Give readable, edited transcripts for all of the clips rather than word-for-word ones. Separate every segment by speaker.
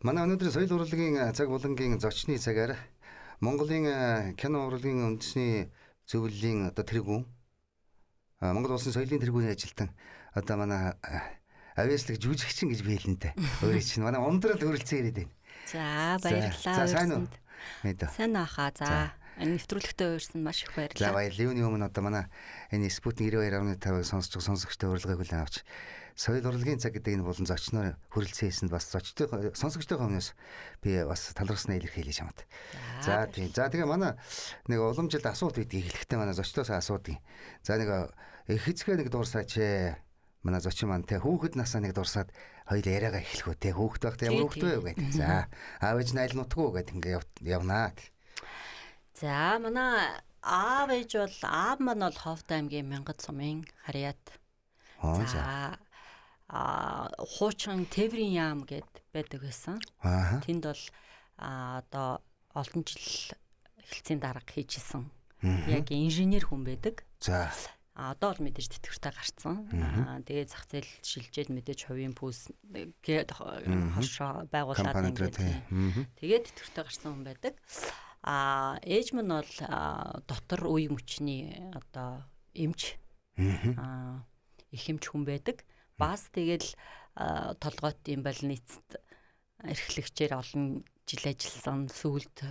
Speaker 1: Манай өнөөдрийн соёл урлагийн цаг булангийн зочны цагаар Монголын кино урлагийн үндэсний зөвлөлийн одоо тэргүүн Монгол улсын соёлын тэргүүний ажилтан одоо манай авьяаслаг жүжигчин гэж биелэнтэй. Өөрөө чинь манай ундрал хөрөлцөн ирээд байна.
Speaker 2: За баярлалаа. Сайн аахаа. За нэвтрүүлэгтээ уурсанд маш их баярлалаа.
Speaker 1: За баярлалаа. Юуны өмнө одоо манай энэ Спутник 92.5-ыг сонсож сонсогчтой урилгыг хүлээн авч соёл урлагийн цаг гэдэг энэ болон зочноор хөрөлцөөсөнд бас зочтой сонсогчтой хүмүүст би бас талархснаа илэрхийлье чамд. За тийм. За тэгээ манай нэг уламжилт асуулт бидгийг хэлэхдээ манай зочтоос асуудгийг. За нэг эхэцгээ нэг дуурсаач манай зочин маань те хүүхэд насаа нэг дурсаад хоёул яриагаа эхлэх үү те хүүхэд байхдаа ямар хүүхэд вэ гэдэг. За аав ээж найл нутгүй гэдэг ингээ явнаа.
Speaker 2: За манай аав ээж бол аав маань бол Ховд аймгийн Мянгад сумын Харьяат. За хуучин Тээврийн яам гэд байдаг байсан. Тэнд бол одоо олон жил эхэлцийн дарга хийжсэн. Яг инженер хүн байдаг.
Speaker 1: За
Speaker 2: одоо бол мэдээж тэтгэвртэй гарцсан. Тэгээд зах зээл шилжээд мэдээж хувийн пүүс хошоо байгуулад ингээд. Тэгээд тэтгэвртэй гарсан хүн байдаг. Ээж минь бол дотор үе мөчний одоо эмч. Их эмч хүн байдаг. Бас тэгэл толгойт юм больницад эрхлэгчээр олон жил ажилласан. Сүүлд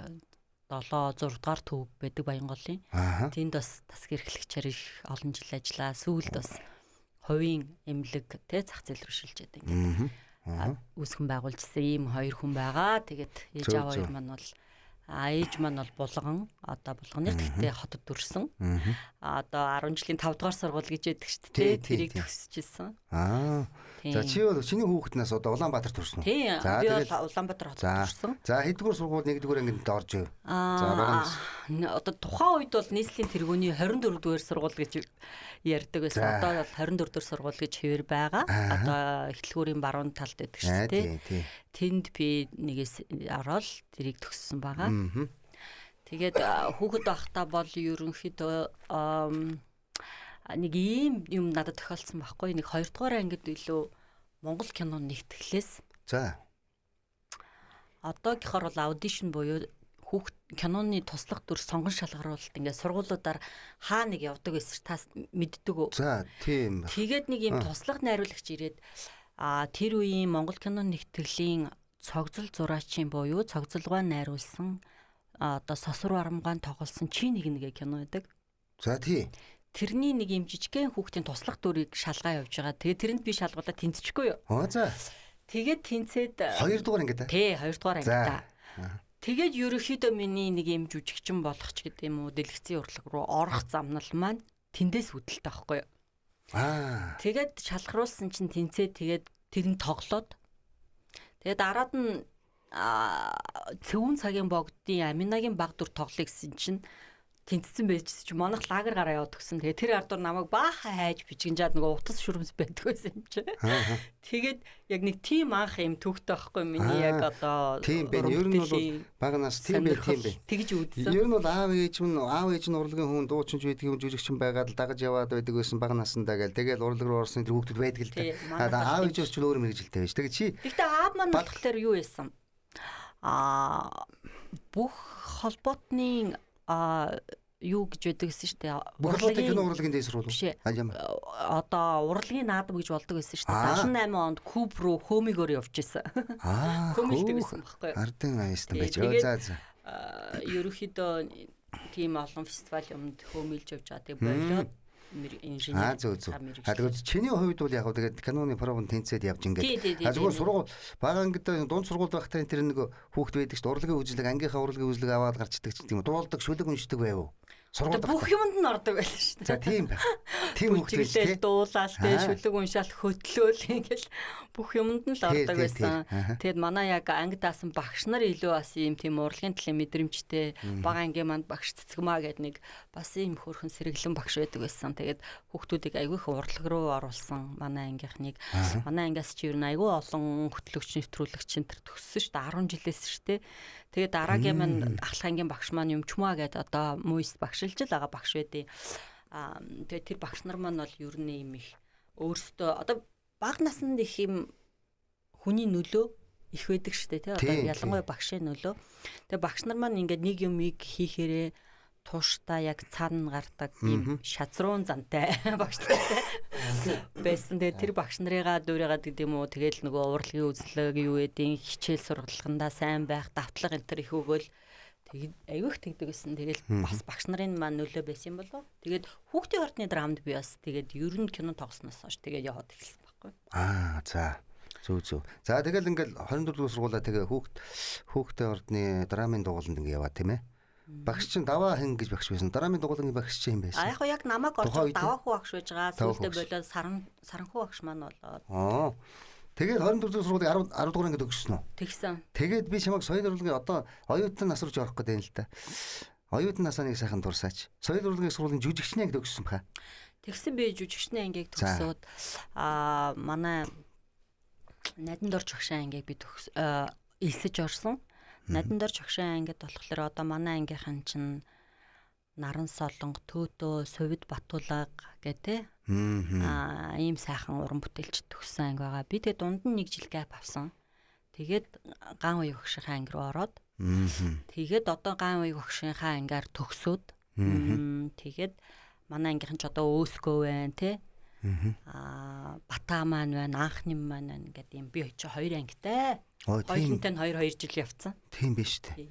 Speaker 2: 7-6 дугаар төв байдаг Баянголын. Тэнд бас тасгийн эрхлэгчээр их олон жил ажиллаа. Сүүлд бас хувийн эмнэлэг тэ зах зээл рүү шилжээд ингээд үүсгэн байгуулжсэн ийм хоёр хүн байгаа. Тэгээд ээж аав хоёр маань бол ээж маань бол булган одоо булганыг тэгтээ хотод дүрсэн. Одоо 10 жилийн 5 дугаар сургууль гэж яддаг шүү дээ. Тэрийг төгсөжсэн.
Speaker 1: За чи бол чиний хүүхднээс одоо Улаанбаатар төрсөн үү?
Speaker 2: За би бол Улаанбаатар хотод төрсэн.
Speaker 1: За хэддүгээр сургууль 1-р ангид орж ив.
Speaker 2: Одоо тухайн үед бол нийслэлийн тэргүүний 24-р сургууль гэж ярьдаг байсан. Одоо бол 24-р сургууль гэж хэвээр байгаа. Одоо эхлэлгүүрийн баруун талд байдаг шүү дээ. Тэнд би нэгээс ороод тэрийг төгссөн байгаа. Тэгээд хүүхэд байхдаа бол ерөнхийдөө нэг ийм юм надад тохиолдсон байхгүй. Нэг 2 дугаар ангид илүү Монгол кино нэгтгэлээс.
Speaker 1: За.
Speaker 2: Одоогийнхоор бол аудишн буюу хүүхд киноны туслах дүр сонгон шалгаруулалт ингээд сургуулиудаар хаа нэг явдаг байсан ш тас мэддэг үү?
Speaker 1: За тийм.
Speaker 2: Тэгээд нэг юм туслах найруулагч ирээд тэр үеийн Монгол кино нэгтгэлийн цогцол зураачийн буюу цогцолгоо найруулсан одоо сосор барамгаан тоглосон чи нэг кино байдаг.
Speaker 1: За тий.
Speaker 2: Тэрний нэг юм жижигхэн хүүхдийн туслах дүрийг шалгаа явж байгаа. Тэгээд тэрэнд би шалгуулаад тэнцчихгүй юу?
Speaker 1: За.
Speaker 2: Тэгээд тэнцээд
Speaker 1: 2 дугаар ангид.
Speaker 2: Тий, 2 дугаар ангид. Тэгээд ерөнхийдөө миний нэг юм жүжигчин болох ч гэдэг юм уу дэлгэцийн урлаг руу орох замнал маань тэндээс үүдэлтэй байхгүй юу? Тэгээд шалгаруулсан чинь тэнцээ тэгээд тэр нь тоглоод тэгээд дараад нь цэвүүн цагийн богдын Аминагийн баг дүр тоглоё гэсэн чинь тэнцсэн байжсэн чинь манайх лагер гараа яваад тгсэн. Тэгээ тэр ардуур намайг баахан хайж бичгэнжаад нөгөө утас шүрмс байдаг байсан юм чи. Тэгээд яг нэг тим анх юм төвхтэй байхгүй миний яг одоо
Speaker 1: тийм бэ. Ер нь бол багнаас тийм бэ.
Speaker 2: Тэгж үүдсэн.
Speaker 1: Ер нь бол аав ээж нь урлагийн хүн дуучин ч байдаг юм жүжигчин байгаад дагаж яваад байдаг байсан баг наснаа гэл. Тэгээд урлаг руу орсон тэр хүүхдүүд байдаг л дээ. Аав ээжээс ч өөр мэрэгжилтэй байж. Тэгээд чи
Speaker 2: Гэхдээ аав маань болохоор юу байсан? Бүх холбоотны юу гэж байдаг гэсэн шүү дээ.
Speaker 1: Урлагийн кино урлагийн дэс сурвал.
Speaker 2: Одоо урлагийн наадам гэж болдог байсан шүү дээ. 78 онд Куб руу хөөмигөөр явж исэн. Хөөмилдэг байсан байхгүй юу?
Speaker 1: Ардын аястай байж. За.
Speaker 2: Ерөнхийдөө тийм олон фестивал юмд хөөмилж явж байгаа. Тэгээ болоод инженер.
Speaker 1: Тэгээд чиний хувьд бол яг тэгээд киноны пробон тэнцээд явж ингээд. Зүгээр сургууль бага ангид дунд сургууль байхдаа тэр нэг хүүхд байдаг шүү. Урлагийн үзлэг ангийнхаа урлагийн үзлэг аваад гарчдаг ч тийм дуулдаг, шүлэг уншдаг байв уу?
Speaker 2: Бүх юмд нь ордог байлаа шүү дээ.
Speaker 1: За тийм бай. Тийм хүүхд байж
Speaker 2: тийм. Дуулаад тийм шүлэг уншаал хөтлөөл ингээл бүх юмд нь л ордог байсан. Тэгэд манай яг анги даасан багш нар илүү бас ийм тийм урлагийн талын мэдрэмжтэй бага ангийн манд багш цэцгмаа гэдэг нэг бас ийм хөөрхөн сэргэлэн багш байдаг байсан. Тэгээд хүүхдүүдийг айгүй их урлаг руу оруулсан манай ангийнхныг. Манай ангиас чи ер нь айгүй олон хөтлөгч нэвтрүүлэгч энэ төр төгссөн шүү дээ 10 жилээс шүү дээ. Тэгээд дараагийн маань ахлах ангийн багш маань юмчмаа гэдэг одоо муйс багш л байгаа багш байдیں۔ Тэгээд тэр багш нар маань бол ер нь юм их өөрсдөө одоо бага наснд их юм хүний нөлөө их байдаг шүү дээ тий. Одоо ялангуяа багшийн нөлөө. Тэгээ багш нар маань ингээд нэг юмыг хийхээрээ тууштай яг цаана гардаг юм шазруун зантай багш нартай байсан. Тэгээ тэр багш нарыгаа дуурайгаад гэдэг юм уу. Тэгээл нөгөө урлагийн үзлэг юу гэдیں хичээл сургалагандаа сайн байх, давтлага энэ төр их өгөөл тэгээд аявих тэгдэг гэсэн. Тэгэл бас багш нарын маань нөлөө байсан юм болов. Тэгээд хүүхдийн ордны драмд би бас тэгээд ер нь кино тоглосноос хойш тэгээд яваад эхэлсэн байхгүй.
Speaker 1: За. Зүг. За тэгэл ингээл 24 дугаар сургуулаа тэгээ хүүхдийн ордны драмын дугууланд ингээ яваа тийм ээ. Багш чинь даваа хэн гэж багш байсан. Драмын дугуулны багш чинь юм байсан.
Speaker 2: Яг намайг орж даваа хүү багш байж байгаа. Сүүлдээ болоод саранхуу багш маань болоод.
Speaker 1: Тэгээд 24 дугаар сургуулийн 10 дугаар ангид өгсөн үү?
Speaker 2: Тэгсэн.
Speaker 1: Тэгээд би чамайг соёл урлагийн одоо оюутан нас руу орох гэдэг юм л та. Оюутан насаа нэг сайхан дурсаач. Соёл урлагийн сургуулийн жүжигчний ангид өгсөн баха.
Speaker 2: Тэгсэн би жүжигчний ангийг төгсөөд манай Найдан дор жогшин ангийг би элсэж орсон. Найдан дор жогшин ангид болохоор одоо манай ангийнхан чинь Наран Солонго, Төөтөө, Совид Батулаг гэдэг ийм сайхан уран бүтээлч төгссөн анги байгаа. Би тэгээ дунд нь 1 жил гэп авсан. Тэгээд Ган уяг багшийнхаа анги руу ороод тэгээд одоо Ган уяг багшийнхаа ангиар төгсөөд тэгээд манай ангийнхан ч одоо өөсгөө байна тий. Батаа маань байна, анхны маань байна гэдэг юм. Би чи 2 ангитай. Хоёрынтай 2 жил явцсан.
Speaker 1: Тийм биш үү?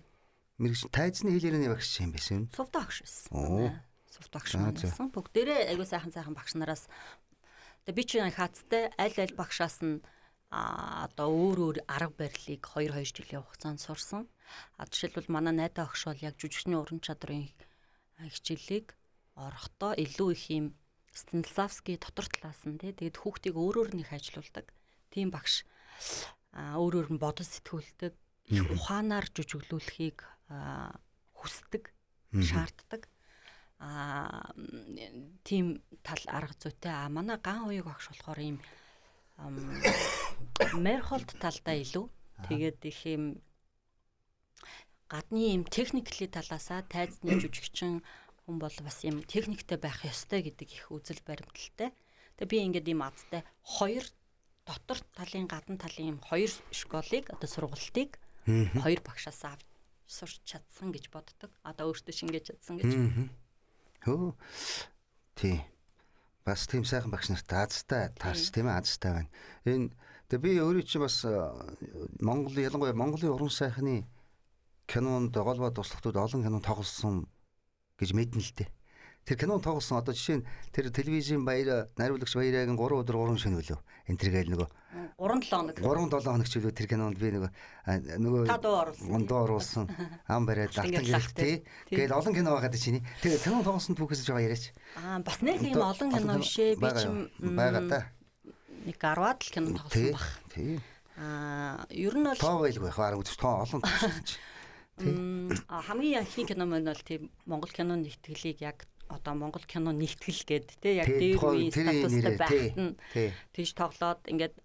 Speaker 1: Мэргэжин тайзны хэлээрний багш юм байсан юм.
Speaker 2: Сувд багш байсан. Сувд багш байсан. Бүгдээрээ айгуу сайхан багш нараас би чи хаацтай аль багшаас нь одоо өөр арга барилыг 2 жилийн хугацаанд сурсан. Жишээлбэл манай найдаа багш бол яг жүжигчний уран чадрын хичээлийг орохдоо илүү их юм Станиславский дотор талаас нь тэгээд хүүхдийг өөрөөр нь их ажилуулдаг. Тийм багш өөрөөр нь бодол сэтгүүлдэг, их ухаанаар жүжиглүүлэхийг хүсдэг, шаарддаг. Тийм тал арга зүйтэй. Манай Ган уяг багш болохоор ийм Мерхолд талдаа илүү. Тэгээд их юм гадны юм техникли талаасаа тайзны жүжигчин хүн бол бас юм техниктэй байх ёстой гэдэг их үзэл баримталтай. Тэгээ би ингээд ийм азтай 2 дотор талын гадна талын юм 2 школыг одоо сургалтыг 2 багшаас авч сурч чадсан гэж боддог. Одоо өөртөө шингээж чадсан гэж.
Speaker 1: Хөө. Тий. Бас тийм сайхан багш нартай азтай таарч тийм ээ азтай байна. Тэгээ би өөрөө чинь бас ялангуяа Монголын уран сайхны кинонд голбоо туслахтууд олон кино тоглосон гэж мэднэ л дээ. Тэр кино тоглосон одоо жишээ нь тэр телевизийн баяр найруулагч Баярагийн 3 өдөр 3 шөнө үлээ. Энэ тэргээл нөгөө
Speaker 2: 3-7 хоног.
Speaker 1: 3-7 хоног ч үлээ тэр кинонд би нөгөө дуу оруулсан. Ам бариад лалтан тий. Гээд олон кино байгаа дээ чиний. Тэгээ кино тоглосон түүхээс жоо яриач.
Speaker 2: Бас нэг юм олон кино бишээ. Би чим
Speaker 1: байгаа та.
Speaker 2: Нэг 10-аад л кино тоглосон баг.
Speaker 1: Тий.
Speaker 2: Ер нь бол
Speaker 1: тоо байлгүй хаа үзэж тоо олон тоглосон.
Speaker 2: Хамгийн анхны кино маань бол тийм Монгол кино нэгтгэлийг яг одоо Монгол кино нэгтгэл гээд тий яг дээр үеийн статустай байхад нь тийш тоглоод ингээд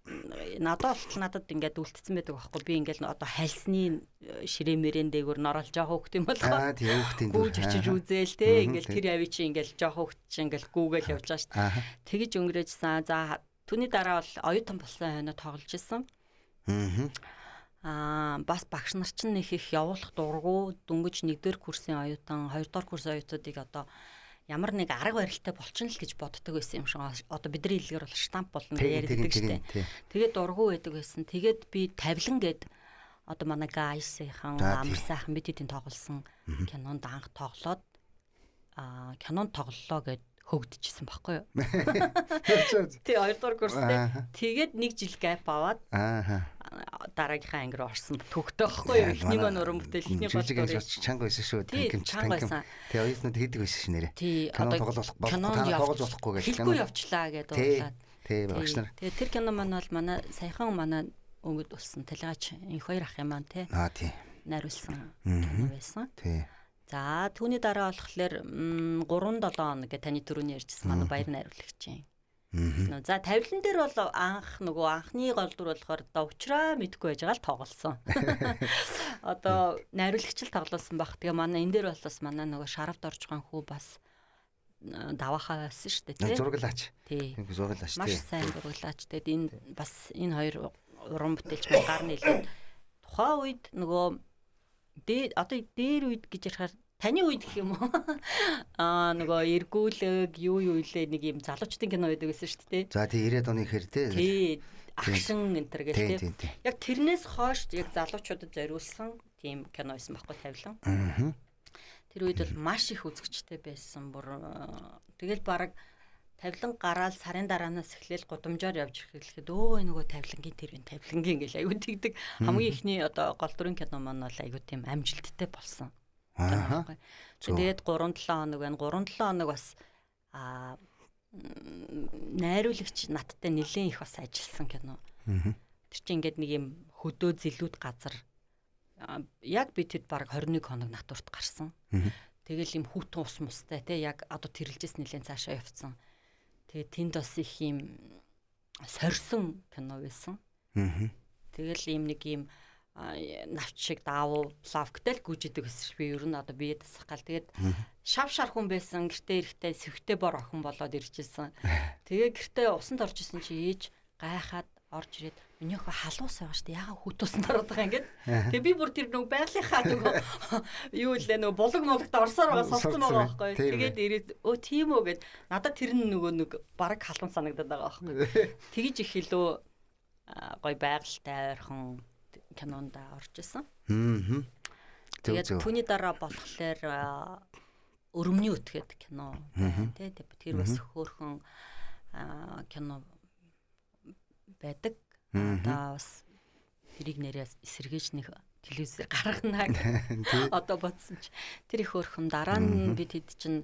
Speaker 2: надад ингээд үлдсэн байдаг байхгүй би ингээд одоо хальсны ширээмэрэн дээгүүр н оролж байгаа хөвгт юм болоо
Speaker 1: тий хөвгтийн
Speaker 2: гүүж очиж үзээл тий ингээд тэр ави чи ингээд жоох хөвгт чи ингээд гүүгээл явж байгаа шүү дээ тэгэж өнгөрөөжсэн за түүний дараа бол оюутан болсон хойно тоглож исэн бас багш нар чинь нэг их явуулах дургу дөнгөж 1-р курсын оюутан 2-р курсын оюутнуудыг одоо ямар нэг арга барилтай болчихно л гэж боддог байсан юм шиг одоо бидний хэллэгээр бол штамп болно гэж ярьдаг штэ. Тэгээд дургу байдаг байсан. Тэгээд би тавилан гээд одоо манай гайсынхан амар сайхан бид хэдийн тоглосон кинонд анх тоглоод кинонд тоглолоо гэд хөгдөжсэн баггүй юу. Тий 2-р курстэй. Тэгээд 1 жил гэп аваад дараагийнхаа анги руу орсон төгтөө баггүй юу. Эхний маань уран бүтээл эхний
Speaker 1: бодлоор чанга байсан шүү. Тангимч. Тэгээ оюутнууд хийдэг байсан ш нэрэ. Кино тоглож болохгүй гэж
Speaker 2: хэлгүй явчлаа гэдээ уурлаад.
Speaker 1: Тий багш нар.
Speaker 2: Тэгээ тэр кино маань бол манай саяхан манай өнгөд болсон талгаач энэ 2 ах юм аа тий.
Speaker 1: Тий.
Speaker 2: Найруулсан кино байсан.
Speaker 1: Тий.
Speaker 2: За түүний дараа болохоор 3-7 хоног гэ таны түрүүний ярьжсэн манай баяр найруулагч юм. За тавилан дээр бол анхны гол дүр болохоор довчраа мэдгүй байж байгаа л тоглосон. Одоо найруулагч л тоглосон баг. Тэгээ манай энэ дээр бол бас манай нөгөө шаравд орж байгаа хүү бас даваахаа байсан шүү дээ тий.
Speaker 1: Зураглаач.
Speaker 2: Тий.
Speaker 1: Зураглаач тий.
Speaker 2: Маш сайн зураглаач. Тэгээд энэ бас энэ 2 уран бүтээлч маань гар нийлээд тухайн үед нөгөө одоо дээр үед гэж ярихаар таны үед гэх юм уу? Нөгөө эргүүлэг юу илээ нэг юм залуучдын кино байдаг гэсэн шүү дээ.
Speaker 1: За тий 90-ад оны хэр тий.
Speaker 2: Акшн энтер гэх тийм. Яг тэрнээс хойш яг залуучуудад зориулсан тийм кино байсан байхгүй тавилан. Тэр үед бол маш их үзэгчтэй байсан. Тэгэл баг тавилан гараад сарын дараанаас эхлээл гудамжаар явж ирэхэд нөгөө тавилангийн тэр энэ тавилангийн гэж аягүй тэгдэг. Хамгийн ихний одоо гол дүрийн кино маань бол аягүй тийм амжилттай болсон. Тэгээд 3-7 хоног байна. 3-7 хоног бас найруулагч надтай нэлээд их бас ажилласан кино. Тэр чинь ингээд нэг юм хөдөө зилүүд газар яг би тэд баг 21 хоног натурт гарсан. Тэгэл юм хүүтэн ус мустай те яг одоо тэрэлжээс нэлээд цаашаа явцсан. Тэгээ тэнд бас их юм сорьсон кино байсан. Тэгэл ийм нэг юм навч шиг даавуу плавктай л гүйжидэг гэсэн би ер нь одоо бие дасах гал тэгээд шав шар хүн байсан гэртээ ирэхдээ сэвхтэй бор охин болоод ирчихсэн. Тэгээ гэртээ усанд орж исэн чи ээж гайхаад орж ирээд минийхөө халуус байгаа шүү дээ. Яга хүүтүүсэнд ороод байгаа ингээд. Тэгээ би бүр тэр нөгөө байгалийнхаа нөгөө юу илээ нөгөө булаг мологт орсоор байгаа сонссон байгаа байхгүй. Тэгээд ирээд тийм үү гэд надад тэр нөгөө нэг бараг халуун санагдаад байгаа байхгүй. Тэгж их илүү гой байгальтай ойрхон кинонд орж исэн. Тэгээд түүний дараа болохоор Өрөмний үтгээд кино байна тий. Тэр бас хөөрхөн кино байдаг. Одоо бас тэрийг нэрээс эсэргээж нэг телевизээр гаргана гэх одоо бодсон чи тэр их хөөрхөн дараа нь бид хэд чин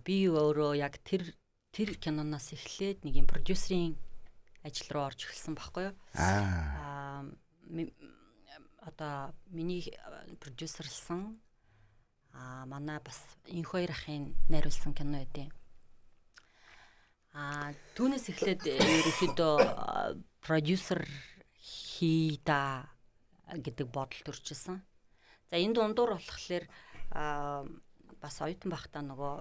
Speaker 2: би өөрөө яг тэр киноноос эхлээд нэг юм продюсерийн ажил руу орж эхэлсэн байхгүй юу? Одоо миний продюсерлсан манай бас энэ хоёр ахын найруулсан кино байдیں۔ Түүнээс эхлээд ерөнхийдөө продюсер хийда гэдэг бодол төрчихсөн. За энэ дундуур болохоор бас оюутан байхдаа нөгөө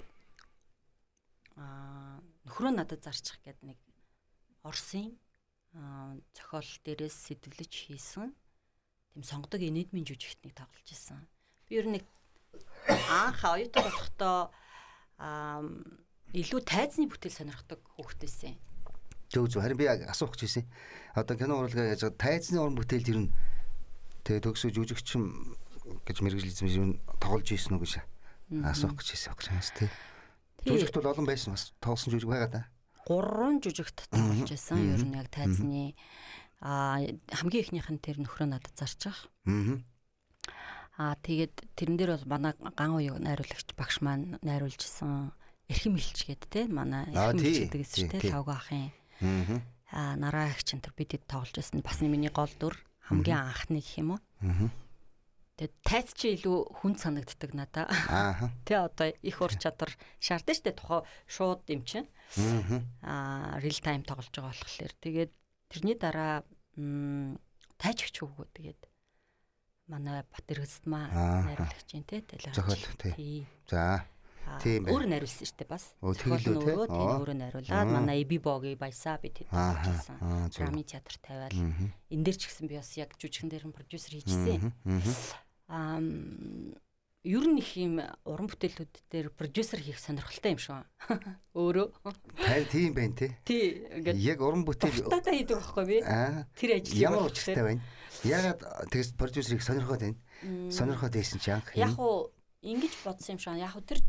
Speaker 2: нөхрөө надад зарчих гэдэг нэг Орсын зохиол дээрээс сэтвлэж хийсэн тийм сонгодог энэдмийн жүжигтнийг тоглож ирсэн. Би ер нь нэг анх оюутан болохдоо илүү тайзны бүтээл сонирхдаг хүүхдээсэн.
Speaker 1: Зөв харин би асуух гэж байсан. Одоо кино урлагаа яаж тайзны уран бүтээл тэр нь тэгээ төгсөө жүжигчин гэж мэргэжлсэн юм тоглож ирсэн үү гэж асуух гэж байсан юм тий. Жүжигт бол олон байсан бас тоглосон жүжиг байгаа да.
Speaker 2: 3 жүжигт тоглож байсан. Ер нь яг тайзны хамгийн ихнийх нь тэр нөхрөө надад зарчих. Тэгээд тэрэн дээр бол манай ган уяг найруулагч багш маань найруулжсэн Эрхэм Илч гэдэг те манай Эрхэм Илч гэдэг гэсэн те лавга ахын. Нараа их чинь тэр бидэд тоглож байсан бас миний гол дүр хамгийн анхны гэх юм уу. Тэгээд тайц чи илүү хүн санагддаг надаа. Тэ одоо их ур чадвар шаардсан штэ тухай шууд юм чинь. Real time тоглож байгаа болохоор тэгээд тэрний дараа тайчгч өгөө тэгээд манай Батэргэстмаа найруулагч юм те
Speaker 1: зохиол тий. За тийм байна.
Speaker 2: Өөр найруулсан штэ бас.
Speaker 1: Зохиол нөгөө
Speaker 2: тийм өөрөө найруулаад манай Эби Боги баясаа бид хэд ажилласан. Драмын театр тавиал. Энэ дээр ч гэсэн би бас яг жүжигэн дээр нь продюсер хийжсэн. Ер нь их юм уран бүтээлүүд дээр продюсер хийх сонирхолтой юм шүү. Өөрөө.
Speaker 1: Тийм байна тий.
Speaker 2: Тий.
Speaker 1: Яг уран бүтээл
Speaker 2: татаа хийдэг байхгүй би. Тэр ажил
Speaker 1: ямар учиртай байна. Ягаад тэгс продюсерийг сонирхоод байна. Сонирхоод байсан ч анх.
Speaker 2: Яг уу ингэж бодсон юм шиг. Яг уу тэр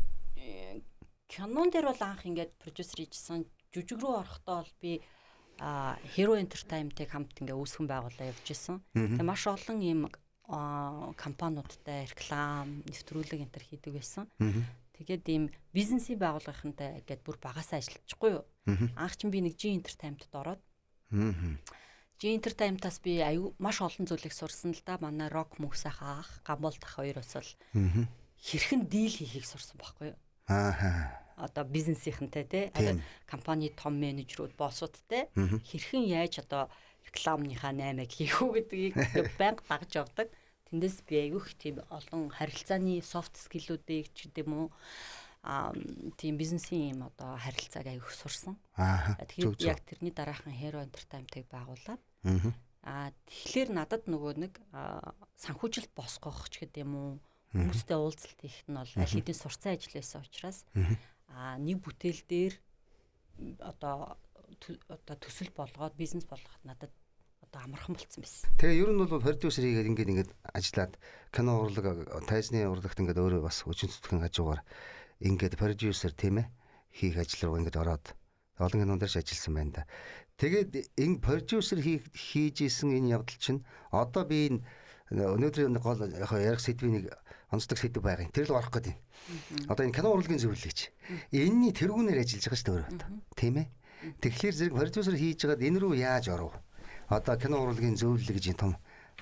Speaker 2: кинон дээр бол анх ингээд продюсер хийжсэн. Жүжиг рүү орохдоо бол би Hero Entertainment-ийг хамт ингээ үүсгэн байгууллаа явж исэн. Тэгээ маш олон юм компаниудтай реклам, нэвтрүүлэг энэ төр хийдэг байсан. Тэгээд ийм бизнесийн байгууллагынтай ингээд бүр багасаа ажиллахгүй юу. Анх чинь би нэг G Entertainment-д ороод. G Entertainment-аас би маш олон зүйлийг сурсан л да. Манай Рок Мөхсах ах, Гамболт ах хоёроос бол хэрхэн дийл хийхийг сурсан байхгүй юу. Одоо бизнесийнхэнтэй те компани том менежерүүд боссуудтай хэрхэн яаж одоо рекламныхаа 8-ыг хийх үү гэдгийг байнга дагж явдаг. Тэндээс би айгүйх тийм олон харилцааны софт скиллүүдийг ч гэдэг юм уу тийм бизнесийн юм одоо харилцааг айгүйх сурсан. Тэгэхээр яг тэрний дараахан Hero Entertainment-ыг байгуулад Тэгэхээр надад нөгөө нэг санхүүжилт босгох ч гэдэм үү хүмүүстэй уулзалт хийхэд нь бол аль хэдийн сурцсан ажил байсан учраас нэг бүтээл дээр одоо төсөл болгоод бизнес болгоход надад одоо амархан болцсон байсан.
Speaker 1: Тэгээ ер нь бол продюсер хийгээд ингээд ажиллаад кино урлаг, тайзны урлагт ингээд өөрөө бас хүчин зүтгэн хажуугаар ингээд продюсер тийм ээ хийх ажил руу ингээд ороод олон кинонд дээрш ажилласан байна да. Тэгээд энэ продюсер хийж исэн энэ явдал чинь одоо би энэ өнөөдрийн гол ярих сэдвийн нэг онцлог сэдв байгаа юм. Тэр л орох гэдэг юм. Одоо энэ кино урлагийн зөвлөлийч. Энийний тэргүүнээр ажиллаж байгаа шүү дээ өөрөө. Тийм ээ. Тэгэхээр зэрэг продюсер хийж байгаад энэ рүү яаж оров? Одоо кино урлагийн зөвлөл гэж энэ том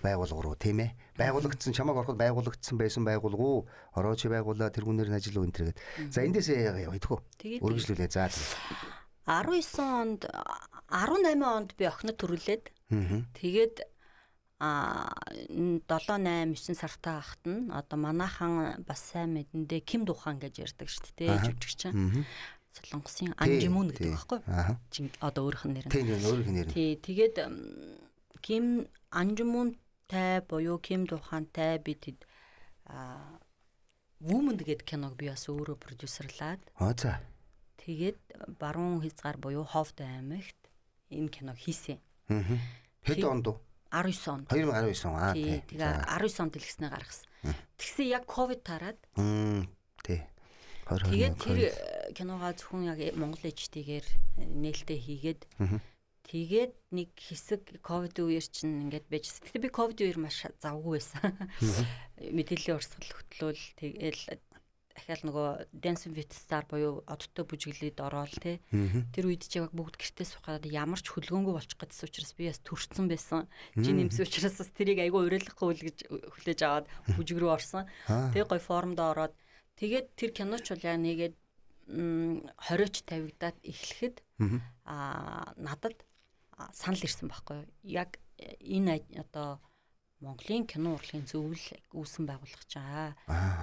Speaker 1: байгууллага руу тийм ээ. Байгуулагдсан чамаг ороход байгуулагдсан байсан байгууллагуу орооч байгууллаа тэргүүнээр нь ажил өгөн тэргээд. За эндээс явах үү? Үргэлжлүүлээ. За
Speaker 2: 19 онд 18 онд би охинод төрүүлээд тэгээд 7 8 9 сартаа хахад нь одоо манайхан бас сайн мэдэндээ Ким Духан гэж ярьдаг шүү дээ жүжигч. Солонгосын Анжимун гэдэг байхгүй юу? Одоо өөрийнх нь нэр нь.
Speaker 1: Тийм өөрийнх нь нэр.
Speaker 2: Тий тэгээд Ким Анжимунтай буюу Ким Духантай би тэд Woman гэдэг киног би бас өөрөө продюсерлаад.
Speaker 1: За.
Speaker 2: Тэгээд баруун хязгаар буюу Ховд аймагт энэ киног хийсэн.
Speaker 1: Хэд онд вэ?
Speaker 2: 19 онд.
Speaker 1: 2019 он.
Speaker 2: Тэгээ 19 онд дэлгэснээ гаргасан. Тэгсэн яг ковид тараад.
Speaker 1: Тий.
Speaker 2: Тэгээд тэр киногоо зөвхөн яг Монгол ээжтэйгээр нээлттэй хийгээд тэгээд нэг хэсэг ковид үеэр чинь ингээд байж. Тэгтээ би ковид үеэр маш завгүй байсан. Мэдээллийн урсгал хөтлөөл тэгэл дахиад нөгөө Dancing with Star буюу одтой бүжиглээд ороод тий. Тэр үед ч яг бүгд гэртээ сухаад ямар ч хөлгөөнгөө болчих гэдсэн учраас би бас төрцөн байсан. Жин нэмсэн учраас бас тэрийг айгүй уриалгахгүй үл гэж хүлээж аваад бүжиг рүү орсон. Тэгээ гой формдо ороод тэгээд тэр киноч бол яг нэгээд 20-ч тавигдаад эхлэхэд надад санал ирсэн байхгүй юу. Яг энэ одоо Монголын кино урлагийн зөвлөл үүсэн байгуулах чаа.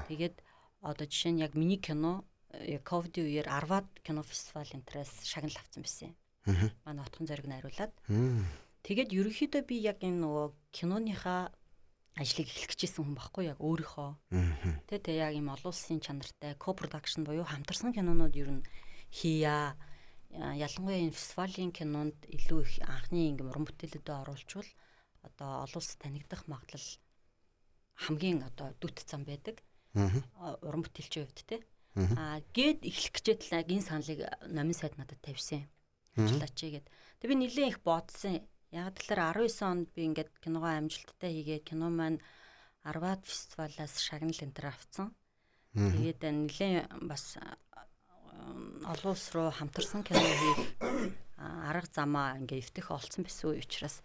Speaker 2: Тэгээд одоо жишээ нь яг миний кино ковид үеэр Арвад кино фестивал энтрээс шагнал авсан байсан юм. Манай отхон зориг найруулад. Тэгээд ерөнхийдөө би яг энэ нөгөө киноныхаа ажлыг эхлэх гэжсэн хүн байхгүй яг өөрийнхөө. Тэгээ яг ийм олон улсын чанартай ко-продакшн буюу хамтарсан кинонууд ер нь хийя. Ялангуяа энэ фестивалийн кинонд илүү их анхны ингээм уран бүтээлүүдэд оруулчвал одоо олон улс танигдах магадлал хамгийн одоо дүт зам байдаг. Уран бүтээлчийн хувьд те. Гээд эхлэх гэжээл энэ саналыг номын сайд надад тавьсан. Ажиллаач гээд. Тэг би нэлээд их бодсон. Яг тэгэхээр 19 онд би ингээд киногоо амжилттай хийгээд кино маань Арвад фестивалаас шагнал энтер авцсан. Тэгээд нэлээд бас олон улс руу хамтарсан кино хийх арга замаа ингээ эвтэх олцсон байсан учраас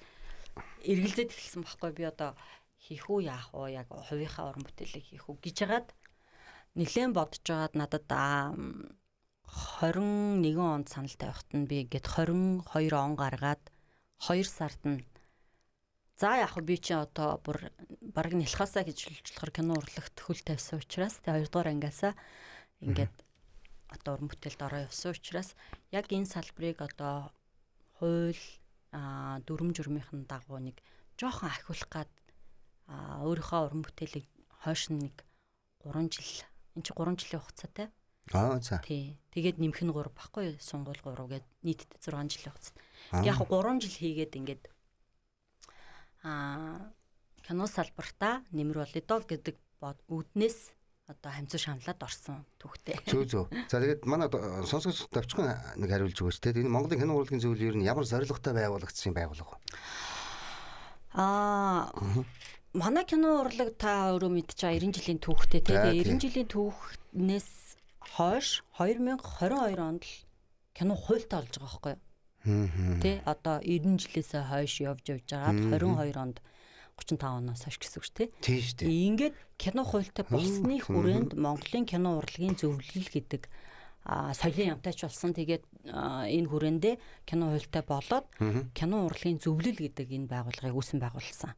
Speaker 2: эргэлзээд эхэлсэн байхгүй би одоо хийх үү яах вэ яг хувийнхаа уран бүтээлийг хийх үү гэж хагаад нэлээд бодож байгаад надад 21 онд санал тавихт нь би ингээд 22 он гаргаад 2 сард нь за яг би чи одоо бүр бараг нэлхасаа гэж хэлжлэхэр кино урлагт хөл тавьсан учраас тэгээ 2 дугаар ангиасаа ингээд одоо уран бүтээлд ороо явсан учраас яг энэ салбарыг одоо хууль дүрм журмынхын дагуу нэг жоохон ахиулах гад өөрийнхөө уран бүтээлийг хойш нэг 3 жил энэ чи 3 жилийн хугацаатай.
Speaker 1: За.
Speaker 2: Тий. Тэгээд нэмэх нь 3 баггүй сунгуул 3 гээд нийтдээ 6 жилийн хугацаа. Яг 3 жил хийгээд ингээд кино салбартаа нэмэр болъё доо гэдэг үүднээс одоо хамцуу шаналаад орсон түүхтэй.
Speaker 1: Зөө. За тэгээд манай сонсогч давчхан нэг хариулж өгөөч те. Энэ Монголын кино урлагийн зөвлөл ер нь ямар зорилготой байгуулагдсан байгууллага вэ?
Speaker 2: Манай кино урлаг та өөрөө мэдчихэе 90 жилийн түүхтэй тэгээ 90 жилийн түүхнээс хойш 2022 онд л кино хуультай болж байгаа байхгүй юу? Тэ одоо 90 жилээс хойш явж байгаад 22 онд 35 оноос хойш гэсэн үг шүү
Speaker 1: тий шүү дээ.
Speaker 2: Ингээд кино хуультай болсны хүрээнд Монголын кино урлагийн зөвлөл гэдэг соёлын ямтайч болсон. Тэгээд энэ хүрээндээ кино хуультай болоод кино урлагийн зөвлөл гэдэг энэ байгууллагыг үүсгэн байгуулсан.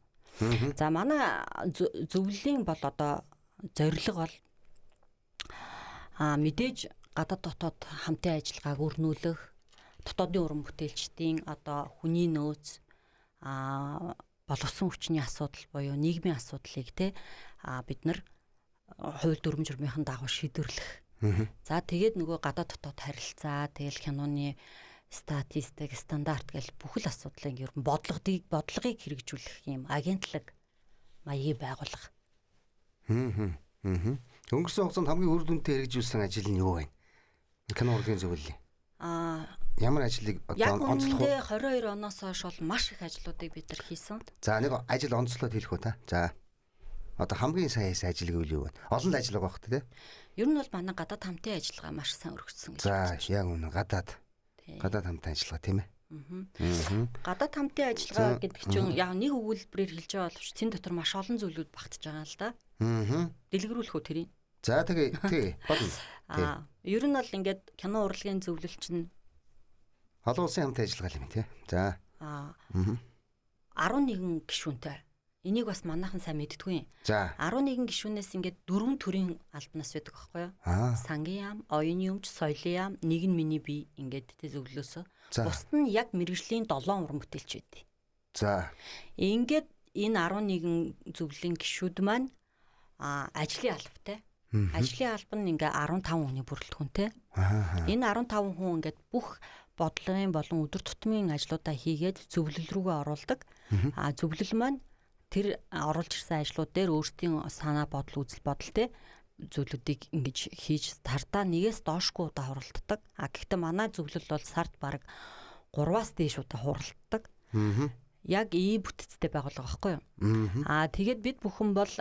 Speaker 2: За манай зөвлөлийн бол одоо зорилго бол мэдээж гадаад дотоод хамтын ажиллагааг өрнүүлэх, дотоодын уран бүтээлчдийн одоо хүний нөөц боловсон хүчний асуудал буюу нийгмийн асуудлыг бид нар хууль дүрм журмынхын дагуу шийдвэрлэх. За тэгээд нөгөө гадаад дотоод харилцаа, тэгэл киноны статистик, стандарт гэл бүхэл асуудлыг ер нь бодлогыг хэрэгжүүлэх юм агентлаг маягийг байгуулах.
Speaker 1: Өнгөрсөн хугацаанд хамгийн үр дүнтэй хэрэгжүүлсэн ажил нь юу вэ? Кино урлагийн зөвлөлийн. Ямар ажлыг
Speaker 2: одоо онцлох вэ? 22 оноос хойш бол маш их ажлуудыг бид нар хийсэн.
Speaker 1: За нэг ажил онцлоод хэлэх үү та. За. Одоо хамгийн сайн хийсэн ажил гэвэл юу вэ? Олон л ажил байгаа бох тэ.
Speaker 2: Ер нь бол манай гадаад хамтын ажиллагаа маш сайн өргөцсөн гэж.
Speaker 1: За, яг үнэ гадаад хамтын ажиллагаа тийм ээ.
Speaker 2: Гадаад хамтын ажиллагаа гэдэг чинь яг нэг өгүүлбэрээр хэлж байгаа боловч тэн дотор маш олон зүйлүүд багтаж байгаа л да. Дэлгэрүүлэх үү тэрийг.
Speaker 1: За тэгээ болно.
Speaker 2: Ер нь бол ингээд кино урлагийн зөвлөл чинь
Speaker 1: олон улсын хамтын ажиллагаа юм тий. За.
Speaker 2: 11 гишүүнтэй. Энийг бас манайхан сайн мэддэггүй.
Speaker 1: За.
Speaker 2: 11 гишүүнээс ингээд 4 төрлийн албанаас байдаг байхгүй юу? Сангийн яам, оюуны өмч, соёлын яам, нэг нь миний бие ингээд зөвлөлөөсөө. Бусд нь яг мэргэжлийн 7 уран бүтээлч байдیں۔
Speaker 1: За.
Speaker 2: Ингээд энэ 11 зөвлөлийн гишүүд маань ажлын албатай. Ажлын алба нь ингээ 15 хүний бүрэлдэхүүнтэй. Энэ 15 хүн ингээд бүх бодлогын болон өдөр тутмын ажлуудаа хийгээд зөвлөл рүүгээ оруулдаг. Зөвлөл маань тэр оруулж ирсэн ажлууд дээр өөрсдийн санаа бодол үзэл бодолтой зүйлүүдийг ингэж хийж сартаа нэгээс доошгүй удаа хуралддаг. Гэхдээ манай зөвлөл бол сард бараг 3-аас дээш удаа хуралддаг. Яг ийм бүтцтэй байгуулга байхгүй юу? Тэгээд бид бүхэн бол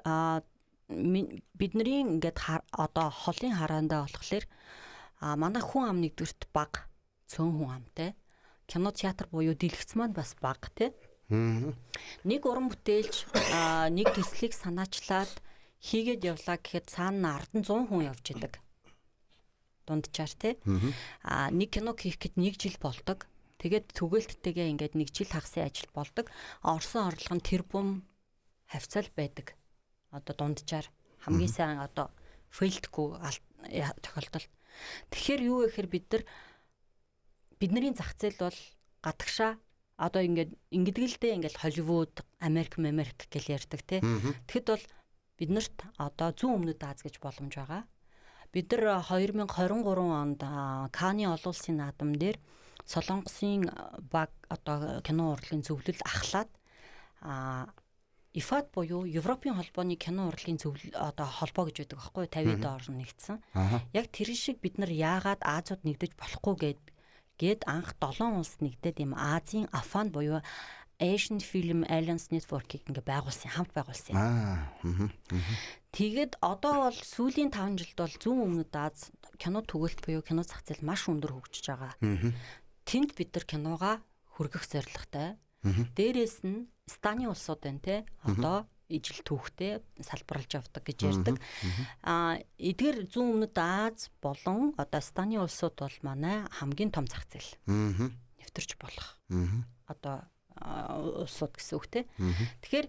Speaker 2: бидний ингээд одоо холын хараандаа болохоор манай хүн ам нэгдүгürt баг, цөөн хүн амтай. Кино театр буюу дэлгэц маань бас баг тий. Нэг уран бүтээлч нэг төслийг санаачлаад хийгээд явлаа гэхэд цаана ард нь 100 хүн явж идэг. Дунджаар тий. Нэг кино хийх гэхэд 1 жил болдог. Тэгээд түгээлттэйгээ ингээд 1 жил хагасан ажил болдог. Орсон орлого нь тэрбум хавцал байдаг. Одоо дунджаар хамгийн сайн одоо фейлдгүй тохиолдолд. Тэгэхээр юу гэхээр бидний зах зээл бол гадагшаа одоо ингэдгэлдээ ингээд Холливуд, Америк гэл ярьдаг тий. Тэгэхэд бол биднэрт одоо зүүн өмнөд Аз гэж боломж байгаа. Бид нар 2023 онд Канны олон улсын наадам дээр Солонгосын баг одоо кино урлагийн зөвлөл ахлаад ИФАД буюу Европын холбооны кино урлагийн зөвлөл одоо холбоо гэж байдаг байхгүй 50-д орн нэгдсэн. Яг тэр шиг бид нар яагаад Азууд нэгдэж болохгүй гээд анх 7 улс нэгдээд юм Азийн АФАН буюу Asian Film Alliance Network-ийг ингээ байгуулсан, хамт байгуулсан юм. Тэгээд одоо бол сүүлийн 5 жилд бол зүүн өмнөд Аз кино түгэлт буюу кино зах зээл маш өндөр хөгжиж байгаа. Тэнд бид нар киногоо хүргэх зорилготой. Дээрээс нь Станы улсууд байна те. Одоо ижил түүхтэй салбарлаж явдаг гэж ярьдаг. Эдгээр зүүн өмнөд Аз болон одоо Станы улсууд бол манай хамгийн том зах зээл. Нэвтэрч болох. Одоо улсууд гэсэн үг те. Тэгэхээр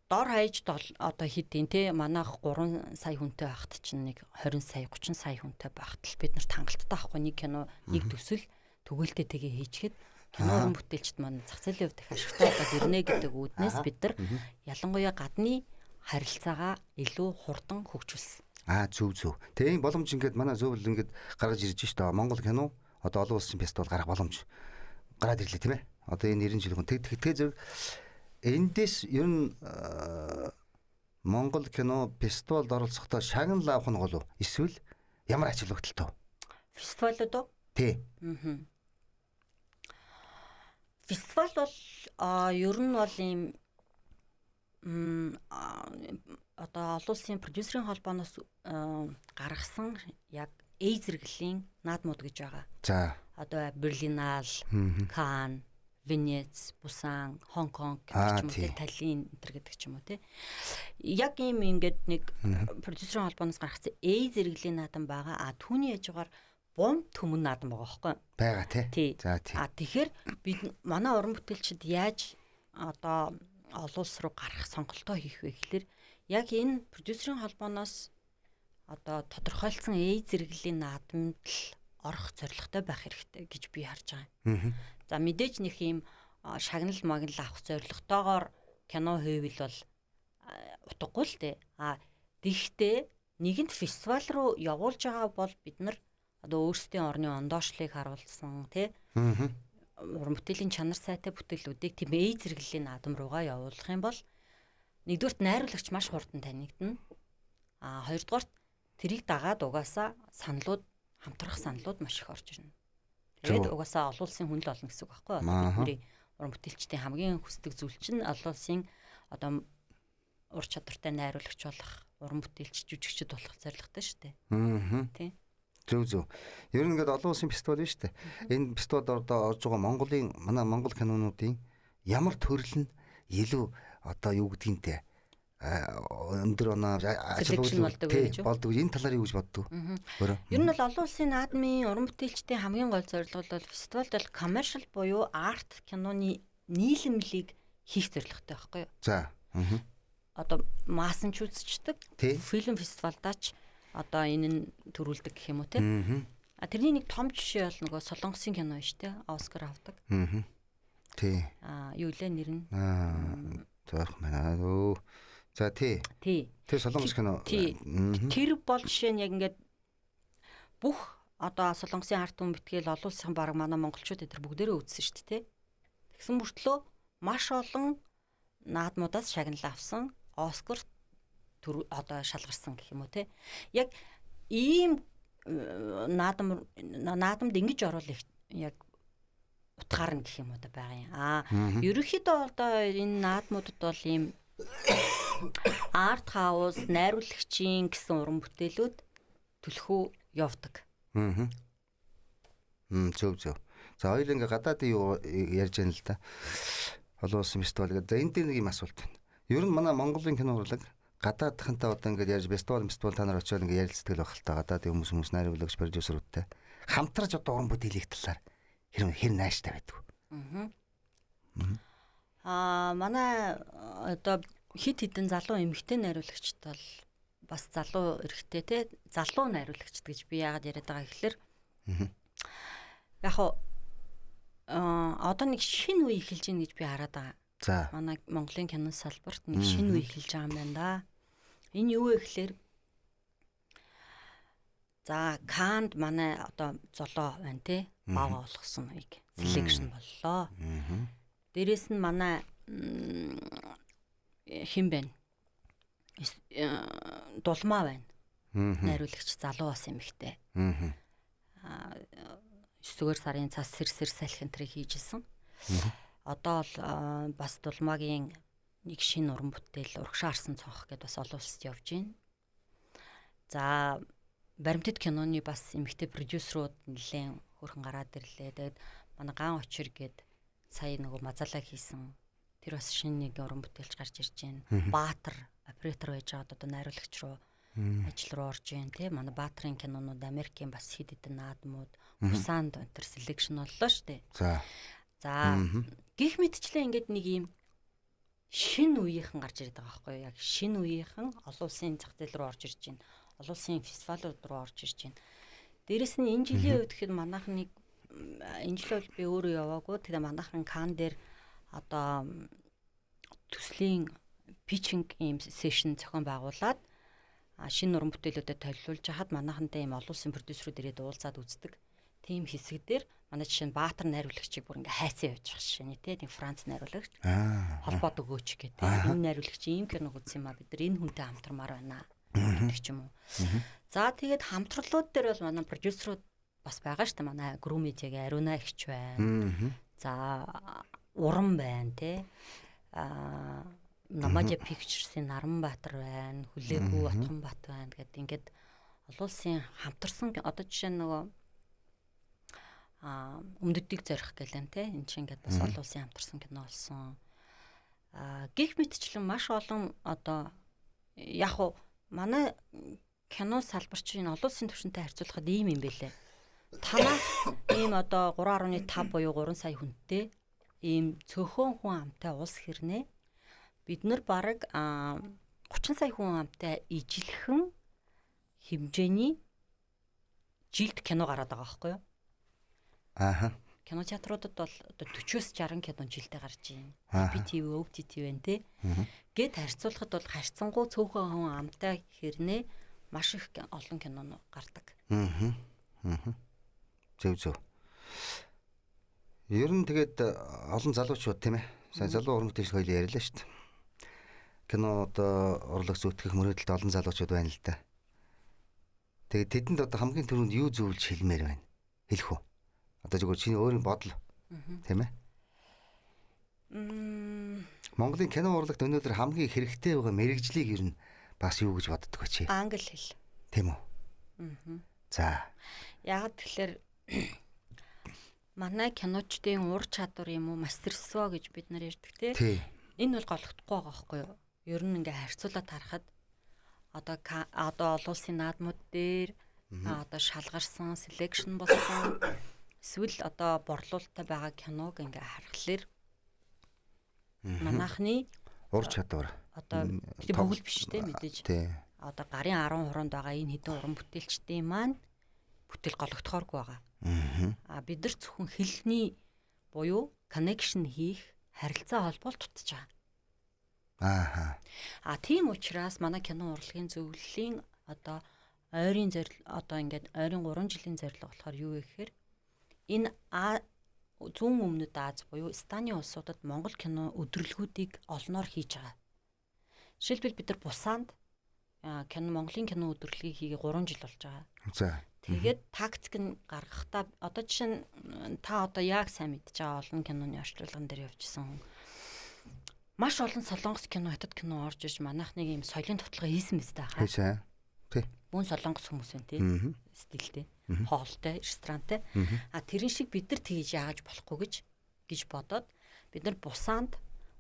Speaker 2: дор хаяж одоо хэдийн те манайх 3 сая хүнтэй байхад чинь нэг 20 сая 30 сая хүнтэй байхад л бид нарт хангалттай байхгүй нэг кино нэг төсөл түгээлтээ тгээ хийчихэд кино уран бүтээлчд маань зах зээлийн хувьд их ашигтай болоод ирнэ гэдэг үүднээс бид нар ялангуяа гадны харилцаагаа илүү хурдан хөгжүүлсэн.
Speaker 1: Зөв. Тэгээ энэ боломж ингээд манай зөвлөл ингээд гаргаж ирж штэ. Монгол кино одоо олон улсын фестивал гарах боломж гараад ирлээ тийм ээ. Одоо энэ 90 жил хүн тэгээ зөв эндээс ер нь Монгол кино фестивалд оролцохдоо шагнал авах нь гол уу? Эсвэл ямар ач холбогдолтой вэ?
Speaker 2: Фестивалууд уу?
Speaker 1: Тий.
Speaker 2: Фестивал бол ер нь бол ийм одоо олон улсын продюсерийн холбооноос гаргасан яг A зэрэглэлийн наадмууд гэж байгаа.
Speaker 1: За.
Speaker 2: Одоо Берлиналь, Кан, Венец, Бусан, Хонконг гэх юм уу, Таллин энэ гэдэг ч юм уу тий. Яг ийм ингээд нэг продюсерийн холбооноос гаргасан A зэрэглэлийн наадам байгаа. Түүний хажуугаар бум төмөн наадам байгаа байхгүй
Speaker 1: байгаа тий.
Speaker 2: За тий. Тэгэхээр бид манай уран бүтээлчид яаж одоо олон улс руу гарах сонголтоо хийх вэ гэхээр яг энэ продюсерийн холбооноос одоо тодорхойлсон A зэрэглэлийн наадамд л орох зорилготой байх хэрэгтэй гэж би харж байгаа. За мэдээж нэг юм шагнал магнал авах зорилготойгоор кино хийвэл бол утгагүй л дээ. Тэгэхдээ нэгэнт фестивал руу явуулж байгаа бол бид нар одоо өөрсдийн орны ондоошлыг харуулсан тий уран бүтээлийн чанар сайтай бүтээлүүдийг тийм зэрэглэлийн наадам руугаа явуулах юм бол нэгдүгürt найруулагч маш хурдан танигдана. Хоёрдугаарт тэрийг дагаад угаасаа хамтрах саналууд маш их орж ирнэ. Тэгээд угаасаа олон улсын хүнл олно гэсэн үг байхгүй юу? Бидний уран бүтээлчдийн хамгийн хүсдэг зүйл чинь олон улсын одоо ур чадвартай найруулагч болох, уран бүтээлч, жүжигчд болох зорилготой шүү дээ. Тийм.
Speaker 1: Зөв. Ер нь ингээд олон улсын фестивал биш үү? Энэ фестивалд орж байгаа манай Монгол кинонуудын ямар төрөл нь илүү одоо юу гэдгийнтэй өндөр оноо болдог. Энэ талаар юу гэж боддог?
Speaker 2: Ер нь бол олон улсын наадмын уран бүтээлчдийн хамгийн гол зорилго бол фестивалд бол commercial буюу арт киноны нийлэмлийг хийх зорилготой байхгүй юу?
Speaker 1: За.
Speaker 2: Одоо маасан ч үзчихдэг. Фильм фестивалдаач одоо энэ нь төрүүлдэг гэх юм уу те. Тэрний нэг том жишээ бол нөгөө Солонгосын кино шүү дээ. Оскар авдаг.
Speaker 1: Тий.
Speaker 2: Юу лээ нэр нь?
Speaker 1: Зөөх мэнаа. За тий. Тэр Солонгос кино.
Speaker 2: Тэр бол жишээ нь яг ингээд бүх одоо Солонгосын арт түмэн битгээл олон улсын баг манай монголчууд эдэр бүгдээрээ үзсэн шүү дээ те. Тэгсэн мөртлөө маш олон наадмуудаас шагнал авсан. Оскар одоо шалгарсан гэх юм уу те. Яг ийм наадамд ингэж орвол яг утгаарна гэх юм уу да байгаа юм. Ерөнхийдөө одоо энэ наадмуудад бол ийм арт хаус, найруулагчийн гэсэн уран бүтээлүүд төлхөө явдаг.
Speaker 1: Зөв. За хоёул ингээ гадаадын юу ярьж байна л да. Олон улсын фестивал гэдэг. За энэ дээр нэг юм асуулт байна. Ер нь манай Монголын кино урлаг гадаадхантай одоо ингээд ярьж фестивал та нар очиод ингээд ярилцдаг л байх л та. Гадаадын хүмүүс найруулагч продюсеруудтай хамтарч одоо уран бүтээлийн талаар хэр нааштай байдаг.
Speaker 2: Манай одоо хит хитэн залуу эмэгтэй найруулагчд бол бас залуу эрэгтэй те залуу найруулагчд гэж би яагаад яриад байгаа гэхээр яг одоо нэг шинэ үе эхэлж гин гэж би хараад байгаа.
Speaker 1: За.
Speaker 2: Манай Монголын кино салбарт нэг шинэ үе эхэлж байгаа юм байна да. Энэ юу вэ гэхээр за Канд манай одоо золоо байна те баага болгосон үеиг селекшн боллоо. Дээрээс нь манай хин байна. Дулмаа байна. Найруулагч залуу бас эмэгтэй. 9-р сарын цас сэрсэр салхи энтрийг хийжсэн. Одоо л бас Дулмаагийн нэг шинэ уран бүтээл урагшаа харсан цонх гэдээ бас олон улсад явж байна. За баримтат киноны бас эмэгтэй продюсерууд нэлээд хөрхэн гараад ирлээ. Тэгээд манай Ган Очир гээд сая нөгөө мазалаа хийсэн. Тэр бас шинэ нэг уран бүтээлч гарч ирж байна. Баатар оператор байж байгаад одоо найруулагч руу ажил руу орж байна тий. Манай Баатарын кинонууд Америкийн бас хэд хэдэн наадмууд Пусанд өнтер селекшн боллоо шүү дээ. За гих мэдчлээ ингээд нэг юм шинэ үеийнхэн гарч ирээд байгаа байхгүй юу? Яг шинэ үеийнхэн олон улсын зах зээл рүү орж ирж байна. Олон улсын фестивалууд руу орж ирж байна. Дээрэс нь энэ жилийн үед гэхэд манайхан нэг энэ жил бол би өөрөө яваагүй. Тэгээ манайхан Кан дээр одоо төслийн питчинг ийм сешн зохион байгуулад шинэ уран бүтээлүүдэд толиулж хахад манайхантай ийм олон улсын продюсерүүд ирээд уулзаад үздэг. Тийм хэсэг дээр манай жишээ нь Баатар найруулагчийг бүр ингээ хайсан явж байгаа шээ нэ тийм Франц найруулагч холбоод өгөөч гэдэг. Энэ найруулагч ийм киног үзсэн юм а бид нар энэ хүнтэй хамтармаар байна гэдэг ч юм уу. За тэгээд хамтралууд дээр бол манай продюсерууд бас байгаа шүү дээ. Манай Гру медиагийн Ариуна ихч байна. За Уран байна те. Намажа Pictures-ийн Наранбаатар байна. Хүлээгүй Отгонбат байна гэдэг ингээд олон улсын хамтарсан одоо жишээ нь нөгөө өмдөдийг зорих гэлэн те энэ чинь ингээд бас олон улсын хамтарсан кино болсон. Гих мэтчлэн маш олон одоо яг уу манай кино салбарчийн олон улсын түвшинтэй харьцуулахад ийм юм бэлээ. Танах ийм одоо 3.5 буюу 3 сая хүнтэй ийм цөөхөн хүн амтай улс хэрнээ бид нар бараг 30 сая хүн амтай ижилхэн хэмжээний жилд кино гараад байгаа байхгүй юу? кинотеатруудад бол одоо 40-60 кино жилдээ гарч байна. BTV, OTT байна те. Гэт харьцуулахад бол харьцангуй цөөхөн хүн амтай хэрнээ маш их олон кино гардаг.
Speaker 1: Зөв. Ер нь тэгээд олон залуучууд тийм ээ. Сайн залуу уран бүтээлч хоёул ярьлаа шүү дээ. Кинод урлаг зүтгэх мөрөөдөлд олон залуучууд байна л да. Тэгээд тэдэнд одоо хамгийн түрүүнд юу зөвлөж хэлмээр байна? Хэлэх үү? Одоо зөвхөн чиний өөрийн бодол тийм ээ? Монголын кино урлагт өнөөдөр хамгийн хэрэгтэй байгаа мэрэгжлийг ер нь бас юу гэж боддог вэ чи?
Speaker 2: Англи хэл.
Speaker 1: Тийм үү? За.
Speaker 2: Яг тэгэхээр манай киночдын ур чадвар юм уу, мастерство гэж бид нар ярьдаг тий. Энэ бол голлохдохгүй байгаа байхгүй юу? Ер нь ингээ харьцуулаад харахад одоо олон улсын наадмууд дээр одоо шалгарсан, selection болсон эсвэл одоо борлуулалттай байгаа киног ингээ харахаар манайхны
Speaker 1: ур чадвар
Speaker 2: одоо бүгд биш тий мэдээж. Одоо гарын 10 хуруунд байгаа энэ хэдэн уран бүтээлчдийн маань бүтээл гологдохооргүй байгаа. Бид нар зөвхөн хэлний буюу connection хийх харилцаа холбоол тутаж байгаа. Тийм учраас манай кино урлагийн зөвлөлийн одоо ойрын зорилго одоо ингээд ойрын 3 жилийн зорилго болохоор юу вэ гэхээр энэ зүүн өмнөд Аз буюу Станы улсуудад Монгол кино өдрөлгүүдийг олноор хийж байгаа. Жишээлбэл бид нар Бусанд Монголын кино өдрөлгийг хийгээ 3 жил болж байгаа.
Speaker 1: За.
Speaker 2: Тэгээд тактик нь гаргахдаа одоо жишээ нь та одоо яг сайн мэдж байгаа олон киноны орчуулган дээр явжсэн. Маш олон солонгос кино, хятад кино орж иж манайхныг ийм соёлын товтлого хийсэн мэт таахаа.
Speaker 1: Тий.
Speaker 2: Бүүн солонгос хүмүүс байна тий. Стилтэй, хоолтой, ресторантай. Тэрэн шиг бид нар тгийж яагаж болохгүй гэж бодоод бид нар Бусанд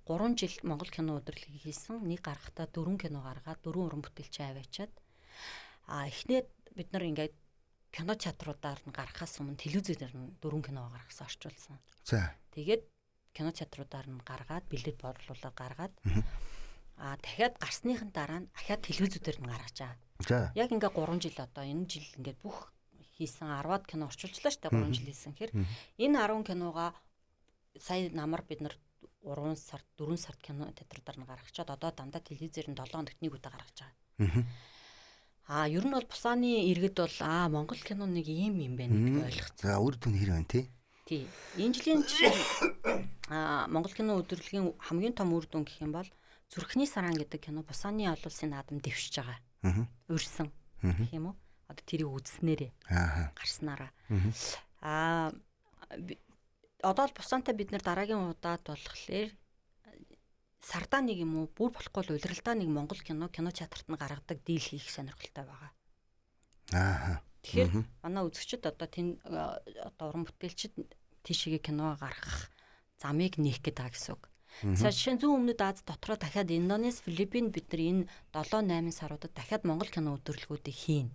Speaker 2: 3 жил Монгол кино өдрөлгийг хийсэн. Нэг гаргахтаа 4 кино гаргаад 4 уран бүтээлч аваачаад эхнээд бид нар ингээд кино театруудаар нь гарахаас өмнө телевизээр нь 4 кино гаргасан орчуулсан.
Speaker 1: За.
Speaker 2: Тэгээд кино театруудаар нь гаргаад бэлдээд борлуулаад гаргаад дахиад гарсныхын дараа нь ахаад телевизүүдээр нь гаргаж байгаа.
Speaker 1: За.
Speaker 2: Яг ингээ 3 жил одоо энэ жил ингээд бүх хийсэн 10-аад кино орчуулчлаа шүү дээ 3 жил хийсэн гэхээр энэ 10 киногаа сая намар бид нар 3 сард 4 сард кино театруудаар нь гаргачаад одоо дандаа телевизээр нь 7 хоногт нэг удаа гаргаж байгаа. Ер нь бол Бусааны иргэд бол Монгол кино нэг ийм юм байна гэж ойлгоцсон.
Speaker 1: За үр дүн хэр байна тий?
Speaker 2: Тий. Энэ жилийн Монгол кино өдрөлгийн хамгийн том үр дүн гэх юм бол Зүрхний саран гэдэг кино Бусааны олон улсын наадам дэвшиж байгаа. Урьсан гэх юм уу? Одоо тэрийг үзснээрээ гарснараа. Одоо л Бусаантай бид нэр дараагийн удаад болохоор сардаа нэг юм уу бүр болохгүй л улиралдаа нэг Монгол кино театрт нь гаргадаг дийл хийх сонирхолтой байгаа. Тэгэхээр манай үзэгчид одоо уран бүтээлчид тийшээ кино гаргах замыг нээх гэдэг гэсэн үг. За жишээ нь зүүн өмнөд Аз дотроо дахиад Индонез, Филиппин бид нар энэ 7-8 саруудад дахиад Монгол кино өдрөлгүүдийг хийнэ.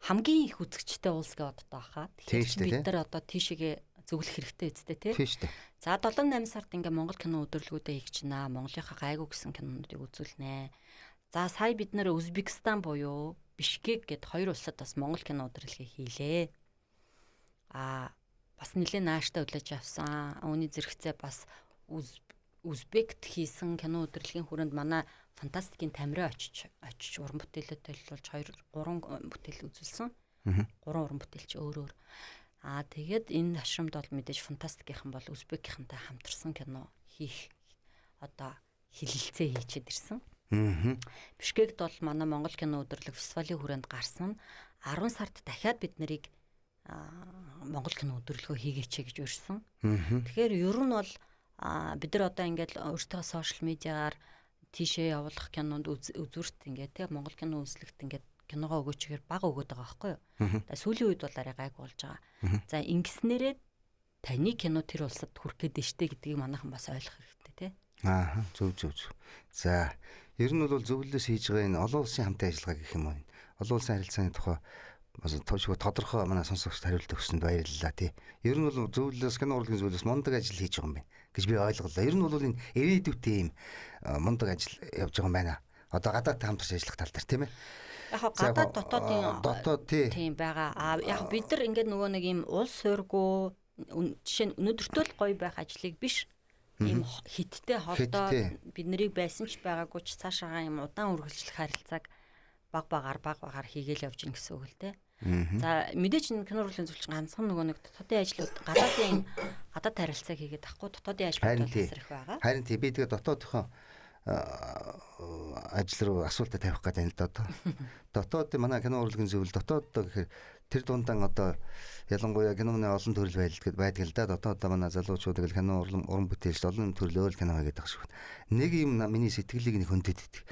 Speaker 2: Хамгийн их үзэгчтэй улс гэж боддог байхаа. Тэгэхээр бид нар одоо тийшээ зөвлөх хэрэгтэй үстэй тий. За 7-8 сард ингээ Монгол кино өдрөлгүүдээ хийх чинь Монголынхаа гайгүй гэсэн кинонуудыг үзүүлнэ. За сая бид нэр Узбекистан буюу Бишкек гэд 2 улсад бас Монгол кино өдрөлгийг хийлээ. Бас нэлээд нааштай хүлээж авсан. Үүний зэрэгцээ бас Узбект хийсэн кино өдрөлгийн хүрээнд манай фантастикийн Тамирын очиж уран бүтээлээ төлөвлөж 3 бүтээл үзүүлсэн. 3 уран бүтээлч өөр. Тэгээд энэ ашрамд бол мэдээж фантастикийнхан бол Узбекийнхантай хамтарсан кино хийх одоо хилэлцээ хийчихэд ирсэн. Бишкект бол манай Монгол кино өдрөлг фестивалийн хүрээнд гарсан 10 сард дахиад бид нарыг Монгол кино өдрөлгөө хийгээч гэж урьсан. Тэгэхээр ер нь бол бид нар одоо ингээд өөртөө сошиал медиагаар тийшээ явуулах кинонд үзүүрт ингээд тэг Монгол кино үзлэгт ингээд киногоо өгөөчгээр бага өгöd байгаа байхгүй юу. Сүүлийн үед бол арай гайгүй болж байгаа. За ингэснээрээ таны кино тэр улсад хүрэх гээд штэ гэдгийг манайхан бас ойлгох хэрэгтэй тий.
Speaker 1: Зөв. За ер нь бол зөвлөлөөс хийж байгаа энэ олон улсын хамтын ажиллагаа гэх юм уу. Олон улсын харилцааны тухай бас тодорхой манай сонсогчд хариулт өгсөнд баярлалаа тий. Ер нь бол зөвлөлөөс кино урлагийн зөвлөлөөс мундаг ажил хийж байгаа юм байна гэж би ойлголоо. Ер нь бол энэ ирээдүйтэй ийм мундаг ажил явж байгаа юм байна. Одоо гадаадтай хамтарч ажиллах тал дээр тийм ээ.
Speaker 2: Яг гадаад дотоод тийм байгаа. Яг бид нар ингээд нөгөө нэг ийм улс суурьгүй жишээ нь өнөөдөртөө л гоё байх ажлыг биш. Ийм хиттэй холдоо бид нарыг байсан ч байгаагүй ч цаашаагаа ийм удаан үргэлжлэх харилцааг баг багаар хийгээл явж гин гэсэн үг л те. За мэдээж кино урлагийн зөвлөлч ганцхан нөгөө нэг дотоодын ажлууд гадаад харилцааг хийгээд тахгүй дотоодын ажлууд тасрах байгаа.
Speaker 1: Харин тий би тэгээ дотоодынхоо ажил руу асуултаа тавих гэдэг юм л да одоо. Дотоод манай кино урлагийн зөвлөл дотооддоо гэхээр тэр дундаан одоо ялангуяа киноны олон төрөл байдаг л да. Дотооддоо манай залуучууд л кино уран бүтээлч олон төрлөөл кино хийгээд байгаа шүү. Нэг юм миний сэтгэлийг нэг хөндөд идэг.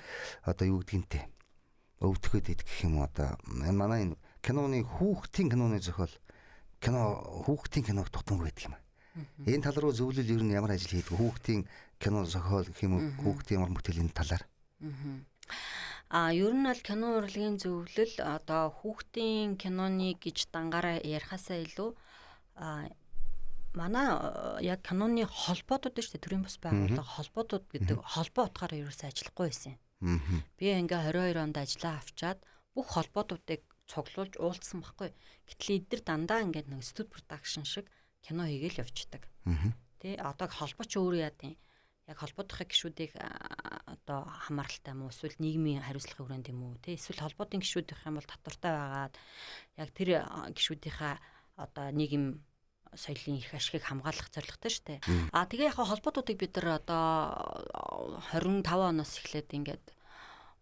Speaker 1: Одоо юу гэдгийнтэй өвдөхөд идэх гэх юм уу одоо манай энэ киноны хүүхдийн киноны зохиол хүүхдийн киног дутангүй байдаг юм. Энэ тал руу зөвлөл ер нь ямар ажил хийдэг хүүхдийн кино зохиол гэх юм уу хүүхдийн уран бүтээлийн талаар.
Speaker 2: Ер нь бол кино урлагийн зөвлөл одоо хүүхдийн киноны гэж дангаараа ярихаасаа илүү манай яг киноны холбоотууд шүү дээ төрийн бас байгууллага холбоотууд гэдэг холбоо утгаараа ерөөсөө ажиллахгүй байсан юм. Би ингээ 22 онд ажиллаа авчаад бүх холбоотуудыг цуглуулж уулзсан байхгүй. Гэтэл эдгээр дандаа ингээд нэг студ продакшн шиг кино хийгээл явчихдаг. Тэ одоо холбоо ч өөрөө яа тийм яг холбоотын гишүүдийг одоо хамааралтай юм уу эсвэл нийгмийн хариуцлагын хүрээнд юм уу тэ эсвэл холбоотын гишүүдийнх юм бол татвартай байгаад яг тэр гишүүдийнхаа одоо нийгэм соёлын эрх ашигыг хамгаалах зорилготой шүү дээ. Тэгээ яг холбоотуудыг бид нар одоо 25 оноос эхлээд ингээд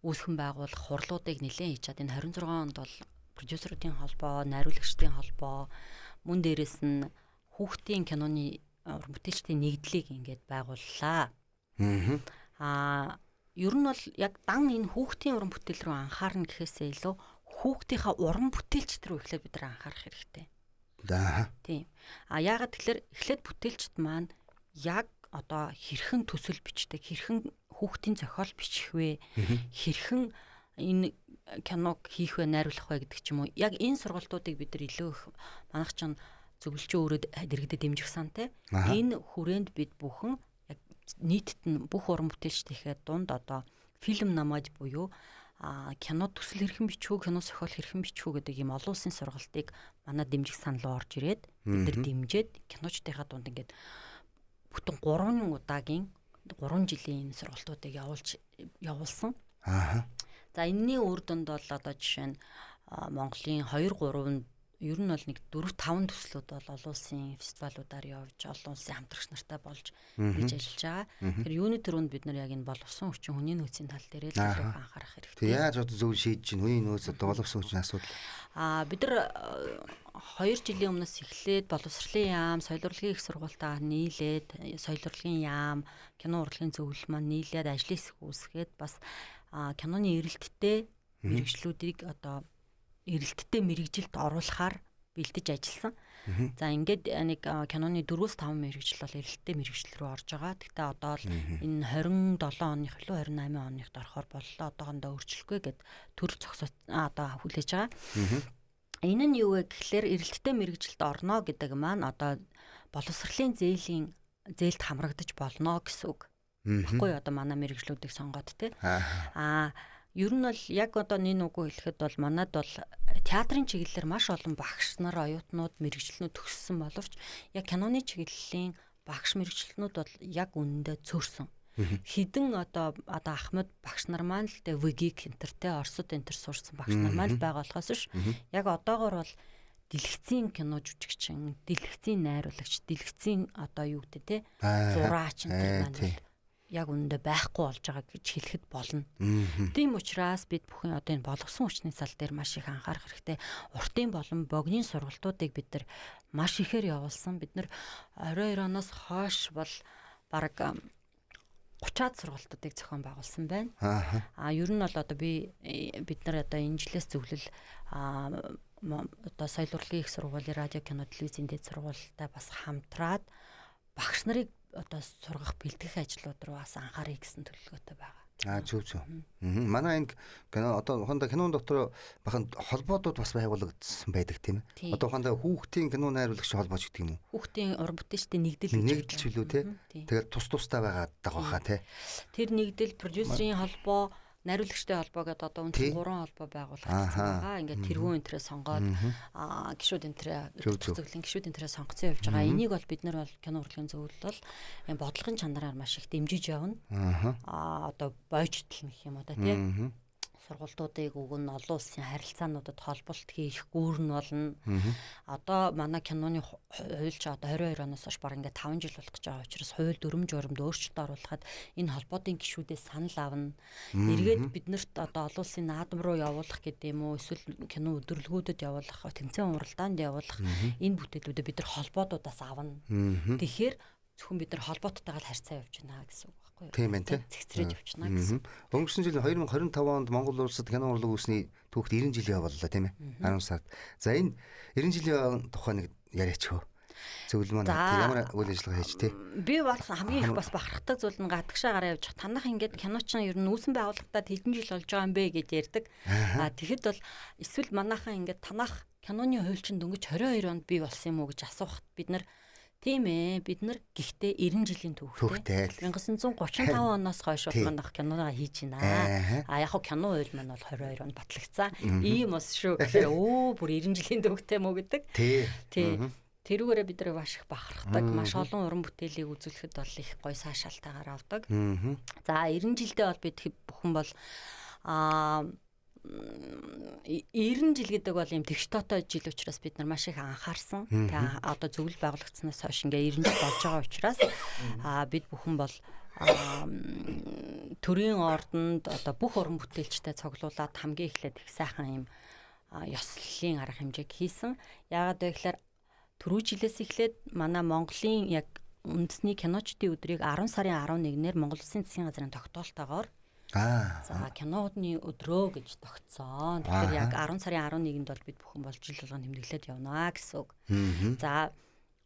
Speaker 2: үүсгэн байгуулах хурлуудыг нэлээд хийж чад. Энэ 26 онд бол продюсеруудын холбоо, найруулагчдын холбоо, мөн дээрэс нь хүүхдийн киноны уран бүтээлчдийн нэгдлийг ингээд байгууллаа. Ер нь бол яг дан энэ хүүхдийн уран бүтээл рүү анхаарна гэхээсээ илүү хүүхдийнхаа уран бүтээлчд рүү эхлээд бид нар анхаарах хэрэгтэй. Тийм. Яагаад тэгэхээр эхлээд бүтээлчд маань яг одоо хэрхэн төсөл бичдэг, хэрхэн хүүхдийн зохиол бичих вэ? Хэрхэн энэ киног хийх вэ, найруулах вэ гэдэг ч юм уу. Яг энэ сургалтуудыг бид нар илүү их манайх чинь зөвлөж өөрөд дэргэдэд дэмжих сантай. Энэ хүрээнд бид бүхэн яг нийтэд нь бүх уран бүтээлчдийнхээ дунд одоо фильм намайг буюу кино төсөл хэрхэн бичвүү, кино зохиол хэрхэн бичвүү гэдэг ийм олон улсын сургалтыг манай дэмжих санал руу орж ирээд бид нар дэмжиж киночдынхаа дунд ингээд бүтэн 3 удаагийн 3 жилийн энэ сургалтуудыг явуулсан. За энэний үр дүнд бол одоо жишээ нь Монголын 2-3 ер нь бол нэг 4-5 төслүүд бол олон улсын фестивалуудаар явж олон улсын хамтрагч нартай болж хийж ажиллаж байгаа. Тэгэхээр юуны төрөнд бид нар яг энэ боловсон хүчин хүний нөөцийн тал дээр л илүү анхаарах хэрэгтэй.
Speaker 1: Тэг яаж одоо зөв шийдэж чинь хүний нөөц одоо боловсон хүчин асуудал.
Speaker 2: Бид нар 2 жилийн өмнөөс эхлээд боловсролын яам, соёл урлагийн их сургуультаа нийлээд соёл урлагийн яам, кино урлагийн зөвлөл маань нийлээд ажлын хэсэг үүсгээд бас киноны эрэлттэй мэргэжлүүдийг одоо эрэлттэй мэргэжилд оруулахаар бэлдэж ажилласан. За ингээд нэг киноны 4-5 мэргэжил бол эрэлттэй мэргэжил рүү орж байгаа. Гэхдээ одоо л энэ 27 оных лөө 28 оныхд орохоор боллоо. Одоохондоо өөрчлөхгүй гэд төрөл зогсоо одоо хүлээж байгаа. Энэ нь юу вэ гэхлээр эрэлттэй мэргэжилд орно гэдэг маань одоо боловсролын зээлд хамрагдаж болно гэсэн үг. Баггүй одоо манай мэргэжлүүдийг сонгоод те. Ер нь бол яг одоо нэг үгүй хэлэхэд бол манад бол театрын чиглэлээр маш олон багш нар, оюутнууд, мэргэжилтнүүд төгссөн боловч яг киноны чиглэлийн багш мэргэжилтнүүд бол яг үнэндээ цөөрсөн. Хідэн одоо Ахмад багш нар маань л тэ Вигик энтертэй Оросд энтер сурсан багш нар маань л байгаа болохоос ш. Яг одоогор бол дэлгэцийн кино жүжигчин, дэлгэцийн найруулагч, дэлгэцийн одоо юу гэдэг те зураач энэ маань яг үнэндээ байхгүй болж байгаа гэж хэлэхэд болно. Тийм учраас бид бүхэн одоо энэ боловсон хүчний сал дээр маш их анхаарах хэрэгтэй. Уртын болон богино сургалтуудыг бид нар маш ихээр явуулсан. Бид нар 22 оноос хойш бол бараг 30-аад сургалтуудыг зохион байгуулсан байна. Ер нь бол одоо бид нар одоо энэ жилээс зөвлөл одоо соёл урлагийн их сургуулийн радио кино телевизийн дэд сургуультай бас хамтраад багш нарыг одоо сургах бэлтгэх ажлууд руу бас анхаарах гэсэн төлөвлөгөөтэй байгаа.
Speaker 1: Зөв. Манай энэ кино одоо хондоо кинон дотор бахан холбоодууд бас байгуулагдсан байдаг тийм ээ. Одоо хондоо хүүхдийн кино найруулагч холбоо ч гэдэг юм уу?
Speaker 2: Хүүхдийн уран бүтээлчдийн нэгдэл
Speaker 1: ч билүү те. Тэгээд тус тустай байгаад байгаа хаа те.
Speaker 2: Тэр нэгдэл продюсерийн холбоо, Нариулагчтай холбоо гэдэг одоо үндсэн 3 холбоо байгуулагдсан байгаа. Ингээд тэргүүн энтрээ сонгоод гишүүд энтрээ зөвлөлийн гишүүд энтрээ сонгоцсон явж байгаа. Энийг бол бид нар бол кино урлагийн зөвлөл бол юм бодлогын чанараар маш их дэмжиж явна. Одоо бойжтол гэх юм уу да тийм сургалтуудыг өгөн олон улсын харилцаануудад холболт хийх гүүр нь болно. Одоо манай киноны хууль ч одоо 22 оноос хойш баг ингээд 5 жил болох гэж байгаа учраас хууль дүрм журамд өөрчлөлт оруулахад энэ холбоотын гишүүдээс санал авна. Эргээд биднэрт одоо олон улсын наадам руу явуулах гэдэг юм уу эсвэл кино өдөрлгүүдэд явуулах, тэмцээн уралдаанд явуулах энэ бүтээлүүдээ бид нар холбоодуудаас авна. Тэгэхээр зөвхөн бид нар холбооттойгоо харьцаа явж байна гэсэн үг.
Speaker 1: Тийм ээ,
Speaker 2: цэгцрээж явчихна гэсэн.
Speaker 1: Өнгөрсөн жил 2025 онд Монгол улсад кино урлаг үүсний түүхт 90 жил явууллаа тийм ээ. 10 сард. За энэ 90 жилийн тухай нэг яриач хөө. Зөвлөл маань ямар үйл ажиллагаа хийж тий.
Speaker 2: Би бол хамгийн их бас бахархдаг зүйл нь гадагшаа гараа явж танах ингээд киночин ер нь үүсэн байгууллагатад хэдэн жил болж байгаа юм бэ гэж ярьдаг. Тэгэхэд бол эсвэл манайхан ингээд танах киноны хууль чинь дөнгөж 22 онд бий болсон юм уу гэж асуухад бид нар тийм ээ бид нар гэхдээ 90 жилийн түүхтэй 1935 оноос хойш бол манайх киногаа хийж байна. Яг хөө кино хууль маань бол 22 онд батлагдсан. Ийм ус шүү гэхээр бүр 90 жилийн түүхтэй мө гэдэг. Тий. Тэрүүгээрээ бид нар маш их бахархдаг. Маш олон уран бүтээлийг үзүүлэхэд бол их гой сайшаалтайгаар авдаг. За 90 жилдээ бол бид бүхэн бол 90 жил гэдэг бол юм тэгш тоотой жил учраас бид нар маш их анхаарсан. Тэгээ одоо зөвлөл байгуулагдсанаас хойш ингээ 90 жил болж байгаа учраас бид бүхэн бол төрийн ордонд одоо бүх уран бүтээлчтэй цуглуулад хамгийн эхлээд их сайхан юм ёслолын арга хэмжээг хийсэн. Яагаад вэ гэхээр түрүү жилээс эхлээд манай Монголын яг үндэсний киночдын өдрийг 10 сарын 11-нд Монгол Улсын засгийн газрын тогтоолтойгоор за киноны өдрөө гэж тогтсон. Тэгэхээр яг 10 сарын 11-нд бол бид бүхэн бол жил болгон тэмдэглээд явна гэсэн үг. За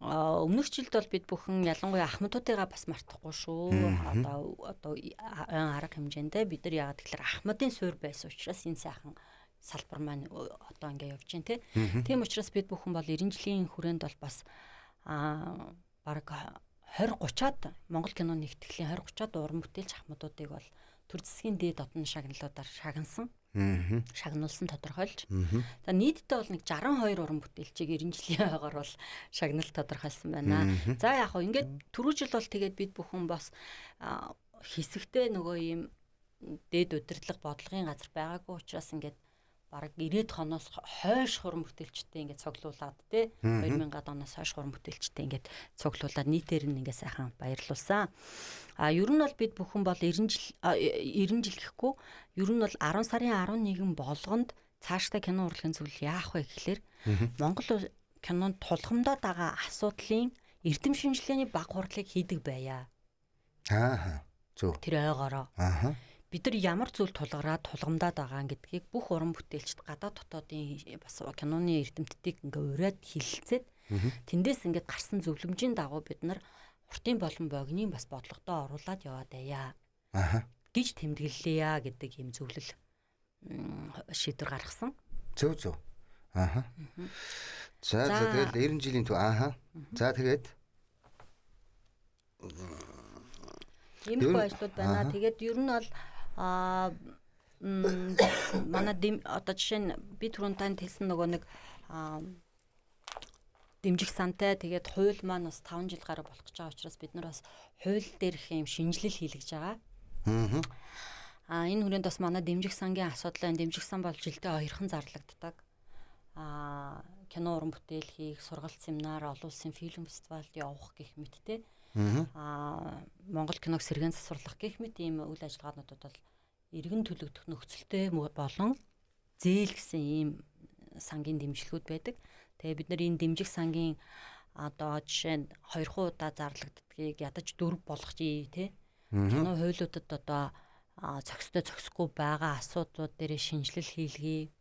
Speaker 2: өмнөх жилд бол бид бүхэн ялангуяа ахмадуудыгаа бас мартахгүй шүү. Одоо арга хэмжээндээ бид нар яагаад тэгэхээр ахмадын суурь байсан учраас энэ сайхан салбар маань одоо ингээ явж байна те. Тийм учраас бид бүхэн бол 90 жилийн хүрээнд бол бас бараг 20-30-аад Монгол киноны нэгтгэлийн 20-30-аад уран бүтээлч ахмадуудыг бол төр засгийн дээд одон шагналуудаар шагнасан. Шагнуулсан тодорхойлж. За нийтдээ бол нэг 62 уран бүтээлчийг 90 жилийн ойгоор бол шагнал тодорхойлсон байна. За яг хөө ингээд түрүү жил бол тэгээд бид бүхэн бас хэсэгтээ нөгөө ийм дээд удирдлага бодлогын газар байгаагүй учраас ингээд бараг 90-ад хоноос хойш уран бүтээлчтэй ингээд цуглуулад тий 2000-ад оноос хойш уран бүтээлчтэй ингээд цуглуулад нийтээр нь ингээд сайхан баярлуулсан. Ер нь бол бид бүхэн бол 90 жил гэхгүй ер нь бол 10 сарын 11 болгонд цаашдаа кино урлагийн зөвлөл яах вэ гэхлээр Монгол кинонд тулгамдаад байгаа асуудлын эрдэм шинжилгээний баг хурлыг хийдэг байя.
Speaker 1: Зөв.
Speaker 2: Тэр ойгоороо. Бид нар ямар зүйл тулгараад тулгамдаад байгаа гэдгийг бүх уран бүтээлчд гадаад дотоодын бас киноны эрдэмтдийг ингээ ураад хилэлцээд тэндээс ингээд гарсан зөвлөмжийн дагуу бид нар уртын болон богинын бас бодлогодоо оруулаад яваад байя гэж тэмдэглэлээ гэдэг юм зөвлөл шийдвэр гаргасан.
Speaker 1: Зөв. За тэгэл 90 жилийн За тэгээд
Speaker 2: иймэрхүү ажлууд байна. Тэгээд ер нь бол манай одоо жишээ нь би түрүүн танд хэлсэн нөгөө нэг дэмжих сантай тэгээд хууль маань бас 5 жил гараг болох гэж байгаа учраас бид нар бас хууль дээр их юм шинжилэл хийлгэж байгаа. Энэ хүрээнд бас манай дэмжих сангийн асуудал, дэмжих сан бол жилдээ 2хан зарлагддаг. Кино уран бүтээл хийх, сургалт семинар, олон улсын фильм фестивалд явах гэх мэттэй. Монгол киног сэргээн засварлах гэх мэт ийм үйл ажиллагаануудад бол иргэн төлөгдөх нөхцөлтэй болон зээл гэсэн ийм сангийн дэмжлэгүүд байдаг. Тэгээ бид нар энэ дэмжих сангийн одоо жишээ нь 2 удаа зарлагддгийг ядаж 4 болгочих тий. Кино хуулиудад одоо цогцтой цогсохгүй байгаа асуудлууд дээр шинжилэл хийлгэе.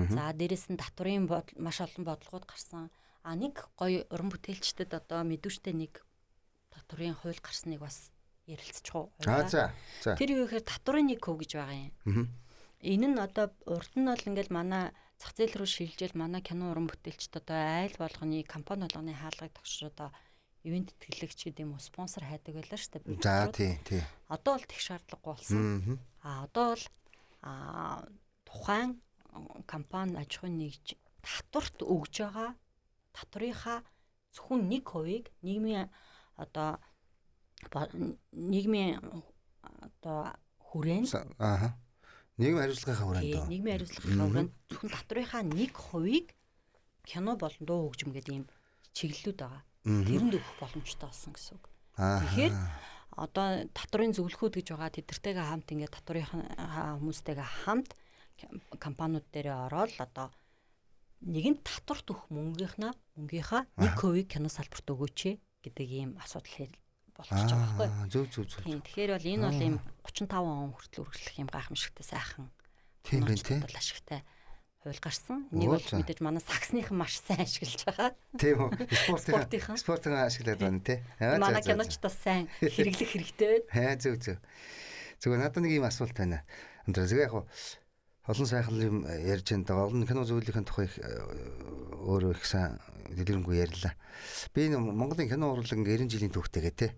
Speaker 2: За дээрэс нь татврын маш олон бодлогод гарсан. Нэг гоё уран бүтээлчдэд одоо мэдүүштэй нэг татврын хууль гарсныг бас ярилцчих уу.
Speaker 1: За.
Speaker 2: Тэр юу гэхээр татврын 1% гэж байгаа юм. Энэ нь одоо урд нь бол ингээл манай зах зээл рүү шилжээл манай кино уран бүтээлчд одоо айл болгоны компани болгоны хаалгыг тогтшоо одоо ивент тэтгэлэгч гэдэг юм уу спонсор хайдаг байлаа шүү дээ.
Speaker 1: За тий.
Speaker 2: Одоо бол тех шаардлагагүй болсон. Одоо бол тухайн компани аж ахуйн нэгж татварт өгж байгаа татврынхаа зөвхөн 1% нийгмийн хүрээнд
Speaker 1: нийгмийн хариуцлагынхаа хүрээнд
Speaker 2: нийгмийн хариуцлагынхаа хүрээнд зөвхөн татврынхаа 1% кино болон дуу хөгжим гэдэг ийм чиглэлүүд байгаа. Тэрэнд өгөх боломжтой болсон гэсэн үг. Тэгэхээр одоо татврын зөвлөхүүд гэж байгаа тэдэртэйгээ хамт ингээд татврынхаа хүмүүстэйгээ хамт компаниуд дээрээ ороод одоо нэгэнт татварт өгөх мөнгийнхаа 1% кино салбарт өгөөч гэдэг ийм асуудал болгож байгаа байхгүй.
Speaker 1: Зөв.
Speaker 2: Тэгэхээр бол энэ бол ийм 35 он хүртэл үргэлжлэх ийм гайхамшигтай сайхан
Speaker 1: тийм байх тийм
Speaker 2: ашигтай хууль гарсан. Энийг бол мэдээж манай саксныхан маш сайн ашиглаж байгаа.
Speaker 1: Тийм үү. Спортын ашиглаад байна тий.
Speaker 2: Манай киночдоос сайн хэрэглэх хэрэгтэй байна.
Speaker 1: Зөв. Зүгээр надад нэг ийм асуулт байна. Тэгээ яг олон сайхан юм ярьж байгаа. Олон кино зөвлөлийн тухай өөрөө их сайн дэлгэрэнгүй ярьлаа. Би Монголын кино урлаг 90 жилийн түүхтэйгээ тий.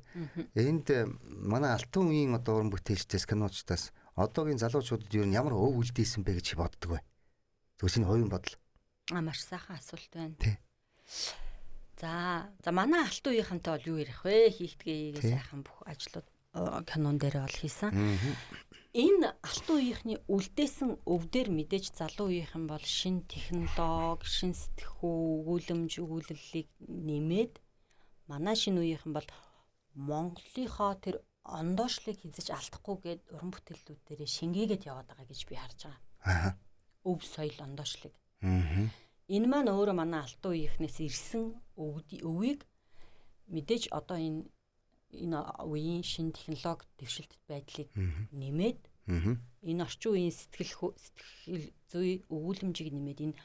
Speaker 1: Энд манай алтан үеийн одоо уран бүтээлчдээс киночдоос одоогийн залуучуудад юу ямар өв үлдээсэн бэ гэж боддог бай. Зөв шинэ хувийн бодол.
Speaker 2: Маш сайхан асуулт байна.
Speaker 1: Тий.
Speaker 2: За манай алтан үеийнхэнтэй бол юу ярих вэ? Хийгдгээ сайхан бүх ажлууд кинон дээр бол хийсэн. Энэ алтан үеийнхний үлдээсэн өвдөр мэдээж залуу үеийнхэн бол шинэ технологи, шинэ сэтгхүү, өгүүлэллийг нэмээд манай шинэ үеийнхэн бол Монголынхоо тэр ондоошлыг хязгаарч алдахгүй гээд уран бүтээлүүд дээр шингээгээд яваад байгаа гэж би харж байгаа. Өв соёл ондоошлыг. Энэ маань өөрөө манай алтан үеийнхнээс ирсэн өвийг мэдээж одоо энэ үеийн шинэ технологи дэвшилтэт байдлыг нэмээд энэ орчин үеийн сэтгэл зүй өгүүлэмжийг нэмээд энэ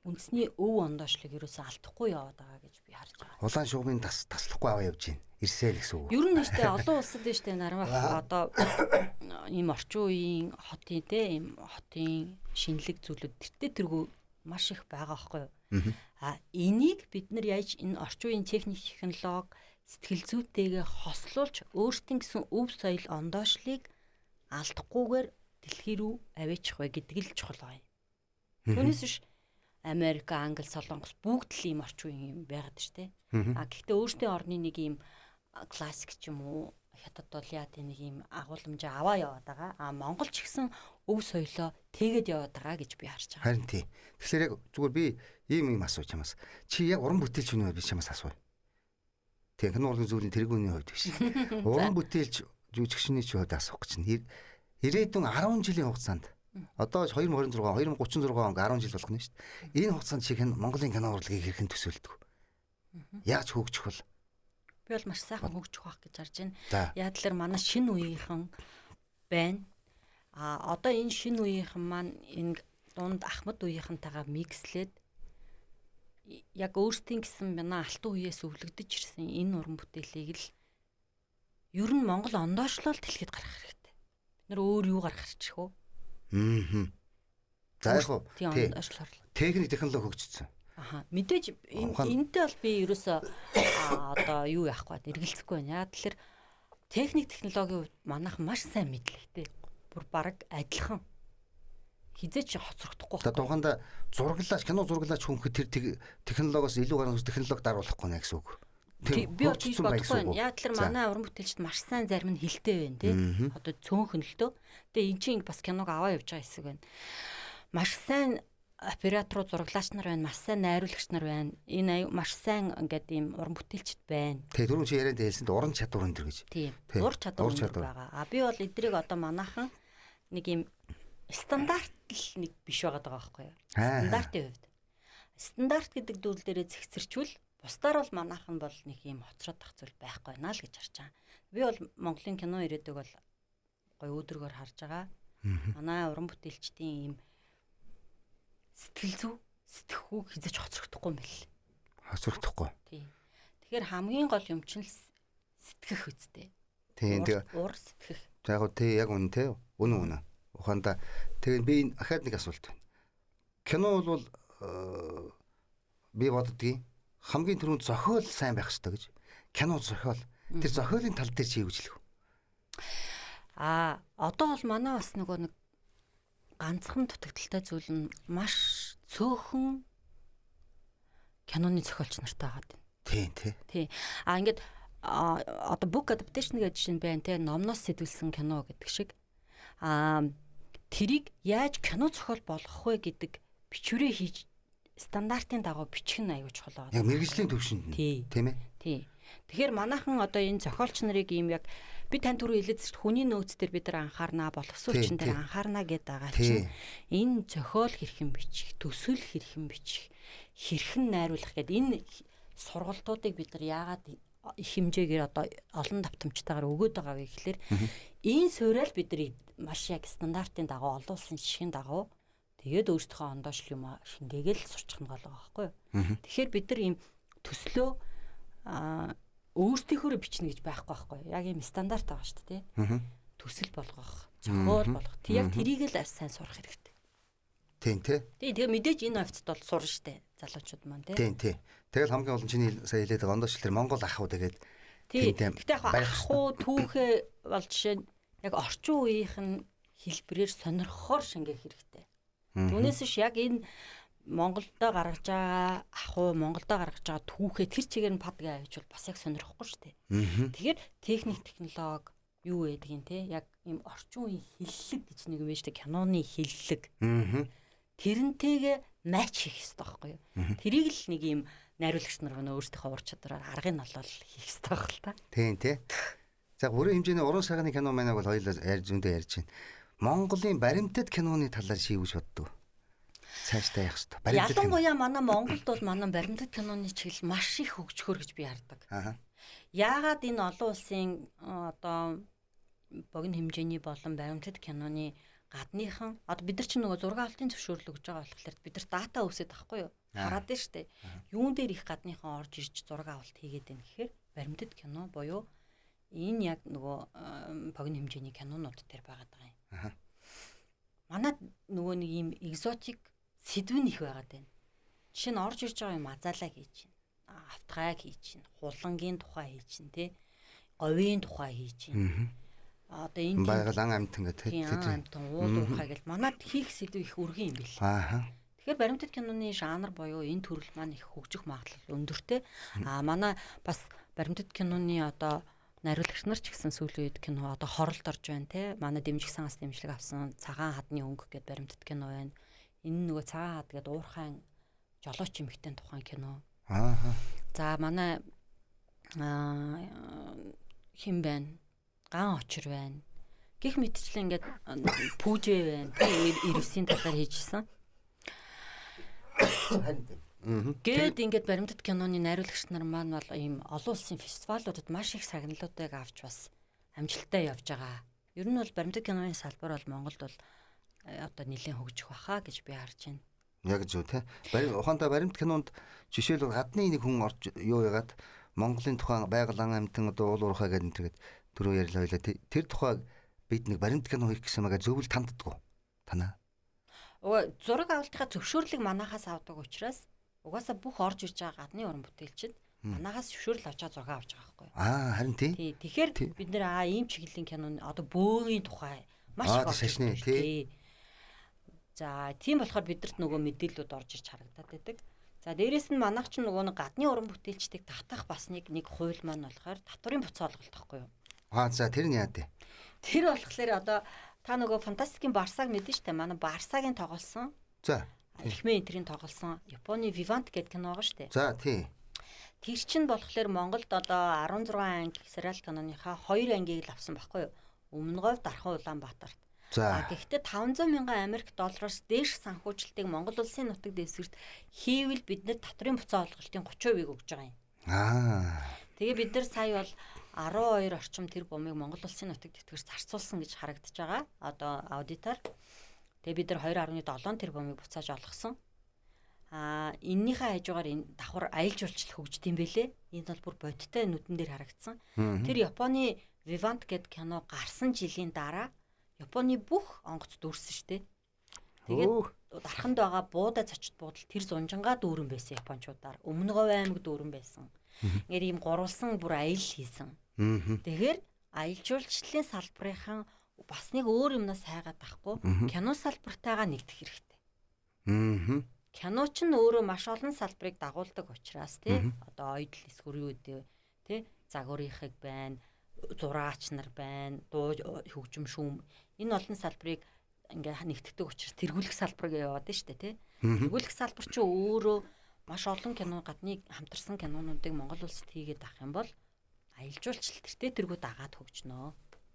Speaker 2: үндэсний өв ондоошлыг ерөөсөө алдахгүй яваад байгаа гэж би харж байгаа.
Speaker 1: Улаан шугамын таслахгүй аваа явж байна. Ирсээ л гэсэн үг.
Speaker 2: Ер нь нэштэй олон улсад нэштэй нармах одоо ийм орчин үеийн хотын ийм хотын шинэлэг зүйлүүд тэргүй маш их байгаа байхгүй юу? Энийг бид нар яаж энэ орчин үеийн техник технологи сэтгэл зүйтэйгээ хослуулж өөрсдийн гэсэн өв соёл ондоошлыг алдахгүйгээр дэлхий рүү аваачих вэ гэдэг л чухал байна. Түүнээс биш Америк, Англи, Солонгос бүгд л ийм орчин үеийн юм байгаад штэ. Гэхдээ өөрсдийн орны нэг ийм классик ч юм уу хятад бол яа тийм нэг ийм агуулмж аваа яваад байгаа. Монгол ч гэсэн өв соёлоо тэгээд яваад байгаа гэж би харж байгаа.
Speaker 1: Харин тий. Тэгэхээр яг зүгээр би ийм асууж чамаас. Чи яг уран бүтээлч үнэ би чамаас асууя. Тэг кино урлаг зүйлийн тэргүүний хувьд биш. Уран бүтээлч жүжигчний хувьд асуух гэж чинь ирээдүйн 10 жилийн хугацаанд одоо 2026 2036 он 10 жил болох нь шүү дээ. Энэ хугацаанд чи Монголын кино урлагийг хэрхэн төсөөлдөг? Яаж хөгжих вэ?
Speaker 2: Би бол маш сайхан хөгжих байх гэж харж байна. Яа тэлэр манай шинэ үеийнхэн байна. Одоо энэ шинэ үеийнхэн маань энэ дунд Ахмад үеийнхэнтэйгээ микслээд яг өөрсдийн гэсэн манай алтан үеэс өвлөгдөж ирсэн энэ уран бүтээлийг л ер нь Монгол ондоошлол дэлхийд гаргах хэрэгтэй. Бид нар өөр юу гаргах хэрэгчих вэ?
Speaker 1: За яг хөө техник технологи хөгжсөн.
Speaker 2: Мэдээж энэтэй бол би ерөөсөө одоо юу яахгүй эргэлзэхгүй байна. Яа тэлэр техник технологийн хувьд манайх маш сайн мэдлэгтэй. Бүр бараг адилхан. Хизээч хоцрогдохгүй.
Speaker 1: За тухайда зураглаач кино зураглаач хүнхэд тэр технологиос илүү гарсан технологи даруулахгүй нэ гэсэн үг.
Speaker 2: Би бодож байна. Яа тэлэр манай уран бүтээлчд маш сайн зарим нь хилтэй байна тий. Одоо цөөнхөн л дөө. Тэгээ эн чинь бас киног аваа явж байгаа хэсэг байна. Маш сайн оператор зураглаач нар байна, маш сайн найруулагч нар байна. Энэ маш сайн ингээд ийм уран бүтээлчд байна.
Speaker 1: Тэгээ түрүүн чи ярианд хэлсэнд уран чадвар өндөр гэж.
Speaker 2: Тийм. Ур чадвар өндөр байгаа. Би бол эдрийг одоо манайхан нэг ийм стандарт л нэг биш байгаа байхгүй юу? Стандартын хувьд. Стандарт гэдэг зүйл дээрээ зэгцэрчвэл бусдаар бол манайхан бол нэг ийм хоцроод тах зүйл байхгүй наа л гэж харж байгаа. Би бол Монголын кино ирээдүг бол гоё өөдрөгөр харж байгаа. Манай уран бүтээлчдийн ийм сэтгэл зүй, сэтгхүүг хизэж хоцрогдохгүй юм бэл.
Speaker 1: Хоцрогдохгүй.
Speaker 2: Тийм. Тэгэхээр хамгийн гол юм чинь сэтгэх үстэй.
Speaker 1: Тийм.
Speaker 2: Ур сэтгэх.
Speaker 1: За яг тий яг үнэ тий. Үнэ. Ухаанда тэгээд би ахаад нэг асуулт байна. Кино бол би боддгийн хамгийн түрүүнд зохиол сайн байх хэрэгтэй гэж. Кино зохиол. Тэр зохиолын тал дээр чи юу гэж хэлэх вэ?
Speaker 2: Одоо бол манай бас нэг ганцхан дутагдaltaй зүйл нь маш цөөхөн киноны зохиолч нартай байгаа юм. Тий. Ингээд одоо book adaptation гэж жишээ нь байна те, номноос сэтгүүлсэн кино гэдэг шиг. Тэрийг яаж кино зохиол болгох вэ гэдэг бичвэрээ хийж стандартын дагуу бичих нь аюул чухал байгаа.
Speaker 1: Яг мэргэжлийн төвшөнд нь тийм ээ.
Speaker 2: Тий. Тэгэхээр манайхан одоо энэ зохиолч нарыг ийм яг би тань түрүү хэлээд хүний нөөц төр бид нар анхаарнаа, боловсруулчин дээр анхаарнаа гэдэг байгаа чинь энэ зохиол хэрхэн бичих, төсөл хэрхэн бичих, хэрхэн найруулах гэдэг энэ сургалтуудыг бид нар яагаад их хэмжээгээр одоо олон давтамжтайгаар өгөөд байгаа вэ гэхээр энэ суурьал бид нар маш яг стандартын дагуу, олон улсын жишгийн дагуу тэгээд өөрсдийнхөө ондоош юм шингээгээл сурчих нь гол байгаа байхгүй юу. Тэгэхээр бид нар ийм төслөө өөрсдийнхөө бичнэ гэж байхгүй. Яг ийм стандарт байгаа шүү дээ. Төсөл болгох, зохиол болгох. Яг тэрийг л сайн сурах хэрэгтэй.
Speaker 1: Тийм.
Speaker 2: Тэгээ мэдээж энэ офцд бол сурна шүү дээ. Залуучууд маань тийм.
Speaker 1: Тэгэл хамгийн гол нь чиний сая хэлээд байгаа ондооч төр Монгол ах уу тэгээд
Speaker 2: Тэгтээ ах уу түүхээ бол жишээ нь яг орчин үеийнхэн хэлбэрээр сонирхохоор шингээх хэрэгтэй. Түүнээс ш яг энэ Монголдо гаргаж байгаа ах уу Монголдо гаргаж байгаа түүхээ тэр чигээр нь падгаа авч бол бас яг сонирхохгүй шүү дээ. Тэгэхээр техник технологи юу байдаг юм те, яг ийм орчин үеийн хиллэг гэж нэг юм байна шүү дээ, киноны хиллэг. Тэрнтэйгээ матч хийх хэрэгтэй байхгүй юу? Тэрийг л нэг ийм найруулагч нар өөрсдийнхөө ур чадвараар аргыг нь олол хийх хэрэгтэй байх л та.
Speaker 1: Тийм. За бүрэн хэмжээний уран сайхны кино манайг бол хоёулаа зөндөө ярьж байна. Монголын баримтат киноны талаар шийвж боддог. Цаашдаа явах хэрэгтэй.
Speaker 2: Ялангуяа манай Монголд бол манай баримтат киноны чиглэл маш их хөгжихөр гэж би хардаг. Яагаад энэ олон улсын одоо богино хэмжээний болон баримтат киноны гадныхан одоо бид нар чинь нөгөө зураг авалтын зөвшөөрөл өгж байгаа болохоор бид нар дата өсөд байхгүй юу? Хараад нь штэ. Юун дээр их гадныхан орж ирж зураг авалт хийгээд байна гэхээр баримтат кино буюу энэ яг нөгөө богино хэмжээний кинонууд дээр байгаа юм. Манайд нөгөө нэг юм экзотик сэдвэн их байгаад байна. Жишээ нь орж ирж байгаа юм азаалаа хийж байна. Автгайг хийж байна. Хулангийн тухай хийж байна, тий. Говийн тухай хийж байна. Одоо энэ
Speaker 1: байгалан амт ингээд
Speaker 2: амтан уул уурхай гэл манайд хийх сэдв их өргөн юм бэл. Тэгэхээр баримтат киноны жанр буюу энэ төрөл маань их хөгжих магадлал өндөртэй. Манай бас баримтат киноны одоо найруулагч нар ч гэсэн сүүлийн үед кино одоо хоролд орж байна те. Манай дэмжих сангаас дэмжлэг авсан Цагаан хадны өнгө гэдэг баримтат кино байна. Энэ нөгөө Цагаан хад гэдэг уурхайн жолооч эмэгтэй тухайн кино. За манай хин байна. Ган очир байна. Гэх мэтчлэн ингээд пүүжээ байна. Ирвсийн талаар хийжсэн. Гээд ингээд баримтат киноны найруулагч нар маань бол ийм олон улсын фестивалуудад маш их сагналуудыг авч бас амжилттай явж байгаа. Ер нь бол баримтат киноны салбар бол Монголд бол одоо нэлээд хөгжих баха гэж би харж байна.
Speaker 1: Яг зөв те. Ухаантай баримт кинонд жишээлбэл гадны нэг хүн орж юу яагаад Монголын тухайн байгалан амтан одоо уул уурхай гэдэг түрүү ярьлаа байлаа. Тэр тухайг бид нэг баримт кино хийх гэсэн мага зөвл танддаггүй. Танаа.
Speaker 2: Зураг авалтынхаа зөвшөөрлийг манахаас авдаг учраас угаасаа бүх орж ирж байгаа гадны уран бүтээлчид манахаас зөвшөөрөл авч байгаа зураг авч байгаа байхгүй юу?
Speaker 1: Харин тий.
Speaker 2: Тэгэхээр бид нэр ийм чиглэлийн киноны одоо бөөгийн тухай маш их
Speaker 1: шашны тий.
Speaker 2: За тийм болохоор бидэрт нөгөө мэдээлэлүүд орж ирж харагдаад байдаг. За дээрэс нь манайх ч нөгөө гадны уран бүтээлчдийг татах бас нэг хууль маань болохоор татварын буцаа олголт байхгүй юу?
Speaker 1: За тэр нь яа дээ.
Speaker 2: Тэр болохоор одоо та нөгөө фантастикийн Барсаг мэдэн штэ манай Барсагийн тоглосон.
Speaker 1: За.
Speaker 2: Эхмээ энтрийн тоглосон Японы Vivant гэдэг кино байгаа штэ.
Speaker 1: За тий.
Speaker 2: Тэр чинь болохоор Монголд одоо 16 анги сериал киноныхаа 2 ангийг л авсан байхгүй юу? Өмнөговь Дархан Улаанбаатарт. Гэхдээ 500 мянган Америк доллароос дээш санхүүжилтийг Монгол улсын нутаг дэвсгэрт хийвэл бид нэр татварын буцаа олголтын 30%-ийг өгж байгаа юм. Тэгээ бид нар сая бол 12 орчим тэр бумыг Монгол улсын нутаг дэвсгэрт зарцуулсан гэж харагдаж байгаа. Одоо аудитор. Тэгээ бид нар 2.7 тэрбумыг буцааж олгосон. Эннийхээ хажуугаар энэ давхар аялал жуулчлал хөгжд юм бэлээ. Энэ бол бүр бодиттой нүдэн дээр харагдсан. Тэр Японы Vivant гэдэг кино гарсан жилийн дараа Японы бүх онгоц дүүрсэн штэ. Тэгээд дарханд байгаа буудаа цочд буудал тэр зунжангаа дүүрэн байсан японочдаар. Өмнөговь аймаг дүүрэн байсан. Ингээд ийм гурвалсан бүр аялал хийсэн. Тэгэхээр аялал жуулчлалын салбарынхан бас нэг өөр юмнаас хайгаад байхгүй кино салбартайгаа нэгдэх хэрэгтэй. Кино ч нь өөрөө маш олон салбарыг дагуулдаг учраас тий одоо ойдл эсвэр юу гэдэг тий загварынхыг байна, зураач нар байна, дуу хөгжим шүүм энэ олон салбарыг ингээ нэгтгэдэг учраас тэргүүлэх салбар яваад нь штэ тий. Тэргүүлэх салбар ч өөрөө маш олон кино гадны хамтарсан кинонуудыг Монгол улсад хийгээд авах юм бол аялал жуулчлал тэргүү дагаад хөгжнөө.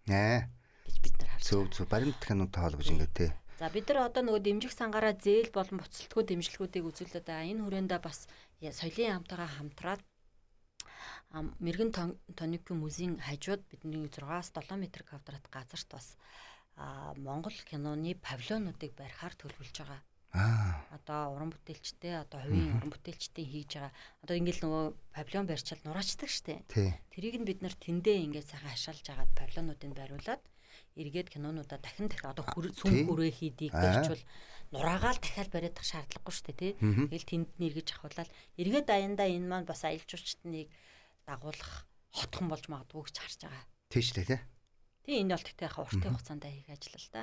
Speaker 2: Гэж бид нар харж.
Speaker 1: Зөв баримт кинотой холбож ингээ тий.
Speaker 2: За бид нар одоо нөгөө дэмжих сангаараа зээл болон буцалтгүй дэмжлэгүүдийг үзүүлээд байгаа. Энэ хүрээндээ бас соёлын хамтараа хамтраад мэрэгэн тоникийн музейн хажууд бидний 6-7 м квадрат газарт бас Монгол киноны павильонуудыг барихаар төлөвлөж байгаа. Одоо уран бүтээлчтэй одоо хувийн уран бүтээлчтэй хийж байгаа. Одоо ингээл нөгөө павильон барьчаал нураачдаг штэ. Тэрийг нь бид нар тэндээ ингээд сайхан хашаалж агаад павильонуудыг бариулаад эргээд кинонуудаа дахин одоо сүм хүрээ хийдийг барьчвал нураагаал дахиад бариадах шаардлагагүй штэ тий. Тэгэл тэнд нь эргэж авахлаад эргээд аяндаа энэ маань бас аялал жуулчдыг дагуулах хотхон болж магадгүй гэж харж байгаа.
Speaker 1: Тийш лээ тий.
Speaker 2: Тий энэ бол тэгтээ уртын хугацаанд хийх ажил л да.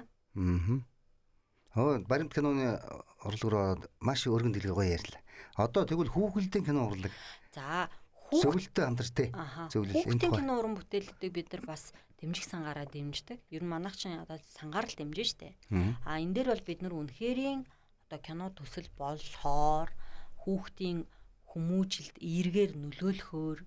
Speaker 1: Баримт киноны урлаг руу маш өргөн дэлгэр гоё ярьлаа. Одоо тэгвэл хүүхэлдэйн кино урлаг.
Speaker 2: За
Speaker 1: зөвлөлтөд хамтар тий.
Speaker 2: Зөвлөл энэ кино уран бүтээлүүдийг бид нар бас дэмжих сангаараа дэмждэг. Ер нь манайх чинь одоо сангаар л дэмжин штэ. Энэ дээр бол бид нар үнэхэрийн одоо кино төсөл болохоор хүүхдийн хүмүүжилд эергээр нөлөөлөхөөр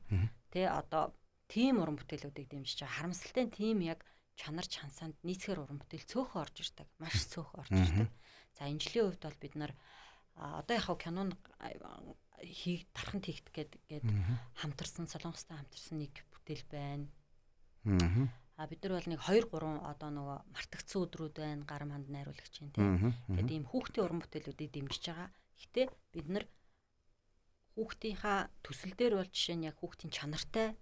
Speaker 2: тий одоо тим уран бүтээлүүдийг дэмжиж байгаа. Харамсалтай нь тим яг чанар чансаанд нийцгээр уран бүтээл цөөхөн орж ирдэг. Маш цөөхөн орж ирдэг. За энэ жилийн хувьд бол бид нар одоо яхав кинон дарханд хийгдэх гээд хамтарсан солонгостой хамтарсан нэг бүтээл байна. Бид нар бол нэг 2-3 одоо нөгөө мартагдсан өдрүүд байна. Гар манд найруулагч юм тийм. Тэгээд ийм хүүхдийн уран бүтээлүүдийг дэмжиж байгаа. Гэхдээ бид нар хүүхдийнхаа төсөл дээр бол жишээ нь яг хүүхдийн чанартай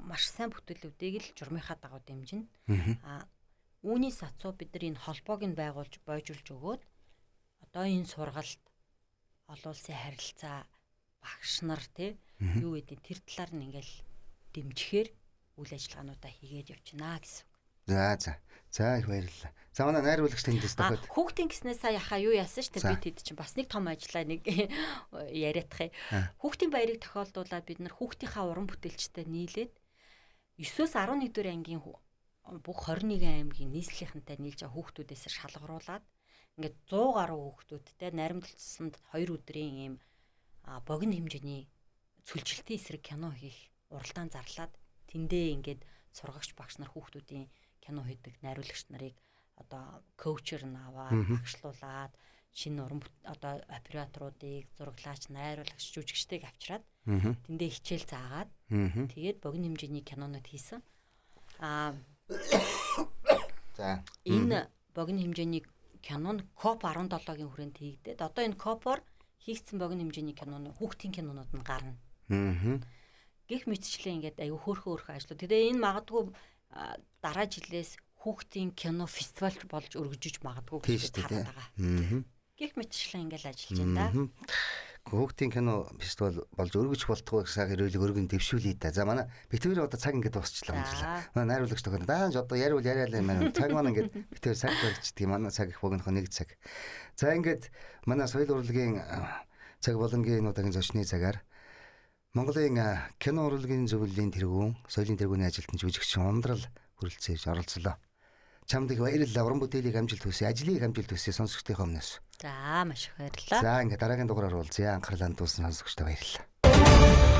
Speaker 2: маш сайн бүтээлүүдийг л журмынхаа дагуу дэмжинэ. Үүний сацуу бид нар энэ холбоог нь байгуулж бойжуулж өгөөд одоо энэ сургалт олон улсын харилцаа багш нар тий юу гэдэг тэр талаар нь ингээл дэмжихээр үйл ажиллагаануудаа хийгээд явчихна гэсэн үг.
Speaker 1: За их баярлалаа. За манай найруулагч тэндээс тохиод
Speaker 2: хүүхдийн гиснээс сая яхаа юу яасан шүү дээ. Бид хэд чинь бас нэг том ажиллаа нэг яриадах. Хүүхдийн баярыг тохиолдуулаад бид нар хүүхдийнхаа уран бүтээлчтэй нийлээд 9-өөс 11 дугаар ангийн бүх 21 аймгийн нийслэлийнхэнтэй нийлж байгаа хүүхдүүдээс шалгаруулад ингээд 100 гаруй хүүхдүүдтэй наримдалцсанд 2 өдрийн ийм богино хэмжээний цүлжилтийн эсрэг кино хийх уралдаан зарлаад тэндээ ингээд сургагч багш нар хүүхдүүдийн кино хийдэг найруулагч нарыг одоо коучер нь аваад багшлуулад шинэ уран одоо операторуудыг зураглаач найруулагч жүжигчдийг авчираад тэндээ хичээл заагаад тэгээд богино хэмжээний кинонууд хийсэн.
Speaker 1: За
Speaker 2: энэ богино хэмжээний кино нь КОП 17-гийн хүрээнд хийгдээд одоо энэ КОП-оор хийгдсэн богино хэмжээний кинонууд хүүхдийн кинонууд нь гарна. Гэх мэтчлэн ингээд аюу хөөрхөн ажлууд. Тэгээ энэ магадгүй дараа жилээс хүүхдийн кино фестивал болж өргөжөж магадгүй гэж хараад байгаа. Гэх мэтчлэн ингээд ажиллаж байна да.
Speaker 1: Хүүхдийн кино фестивал болж өргөж болтгоо гэсэн хэрэлэг өргөн дэвшүүлээ да. За манай битүүр одоо цаг ингээд дуусчлаа амжлаа. Манай найруулагч тохиолдол даанч одоо яриул яриалаа юм. Цаг маань ингээд битүүр цаг болчихдөг. Манай цаг их богинохоо 1 цаг. За ингээд манай соёл урлагийн цаг болонгийн удаагийн зочны цагаар Монголын кино урлагийн зөвлөлийн тэргүүн, соёлын тэргүүний ажилтнч жүжигчин Ундрал хүрэлцээж оролцлоо. Чамд их баярлалаа. Уран бүтээлийг амжилт хүсье, ажлыг амжилт хүсье сонсогчдын өмнөөс.
Speaker 2: За маш их баярлалаа.
Speaker 1: За ингээд дараагийн дугаараар уулзъя. Анхаарлаа хандуулсан сонсогчдод баярлалаа.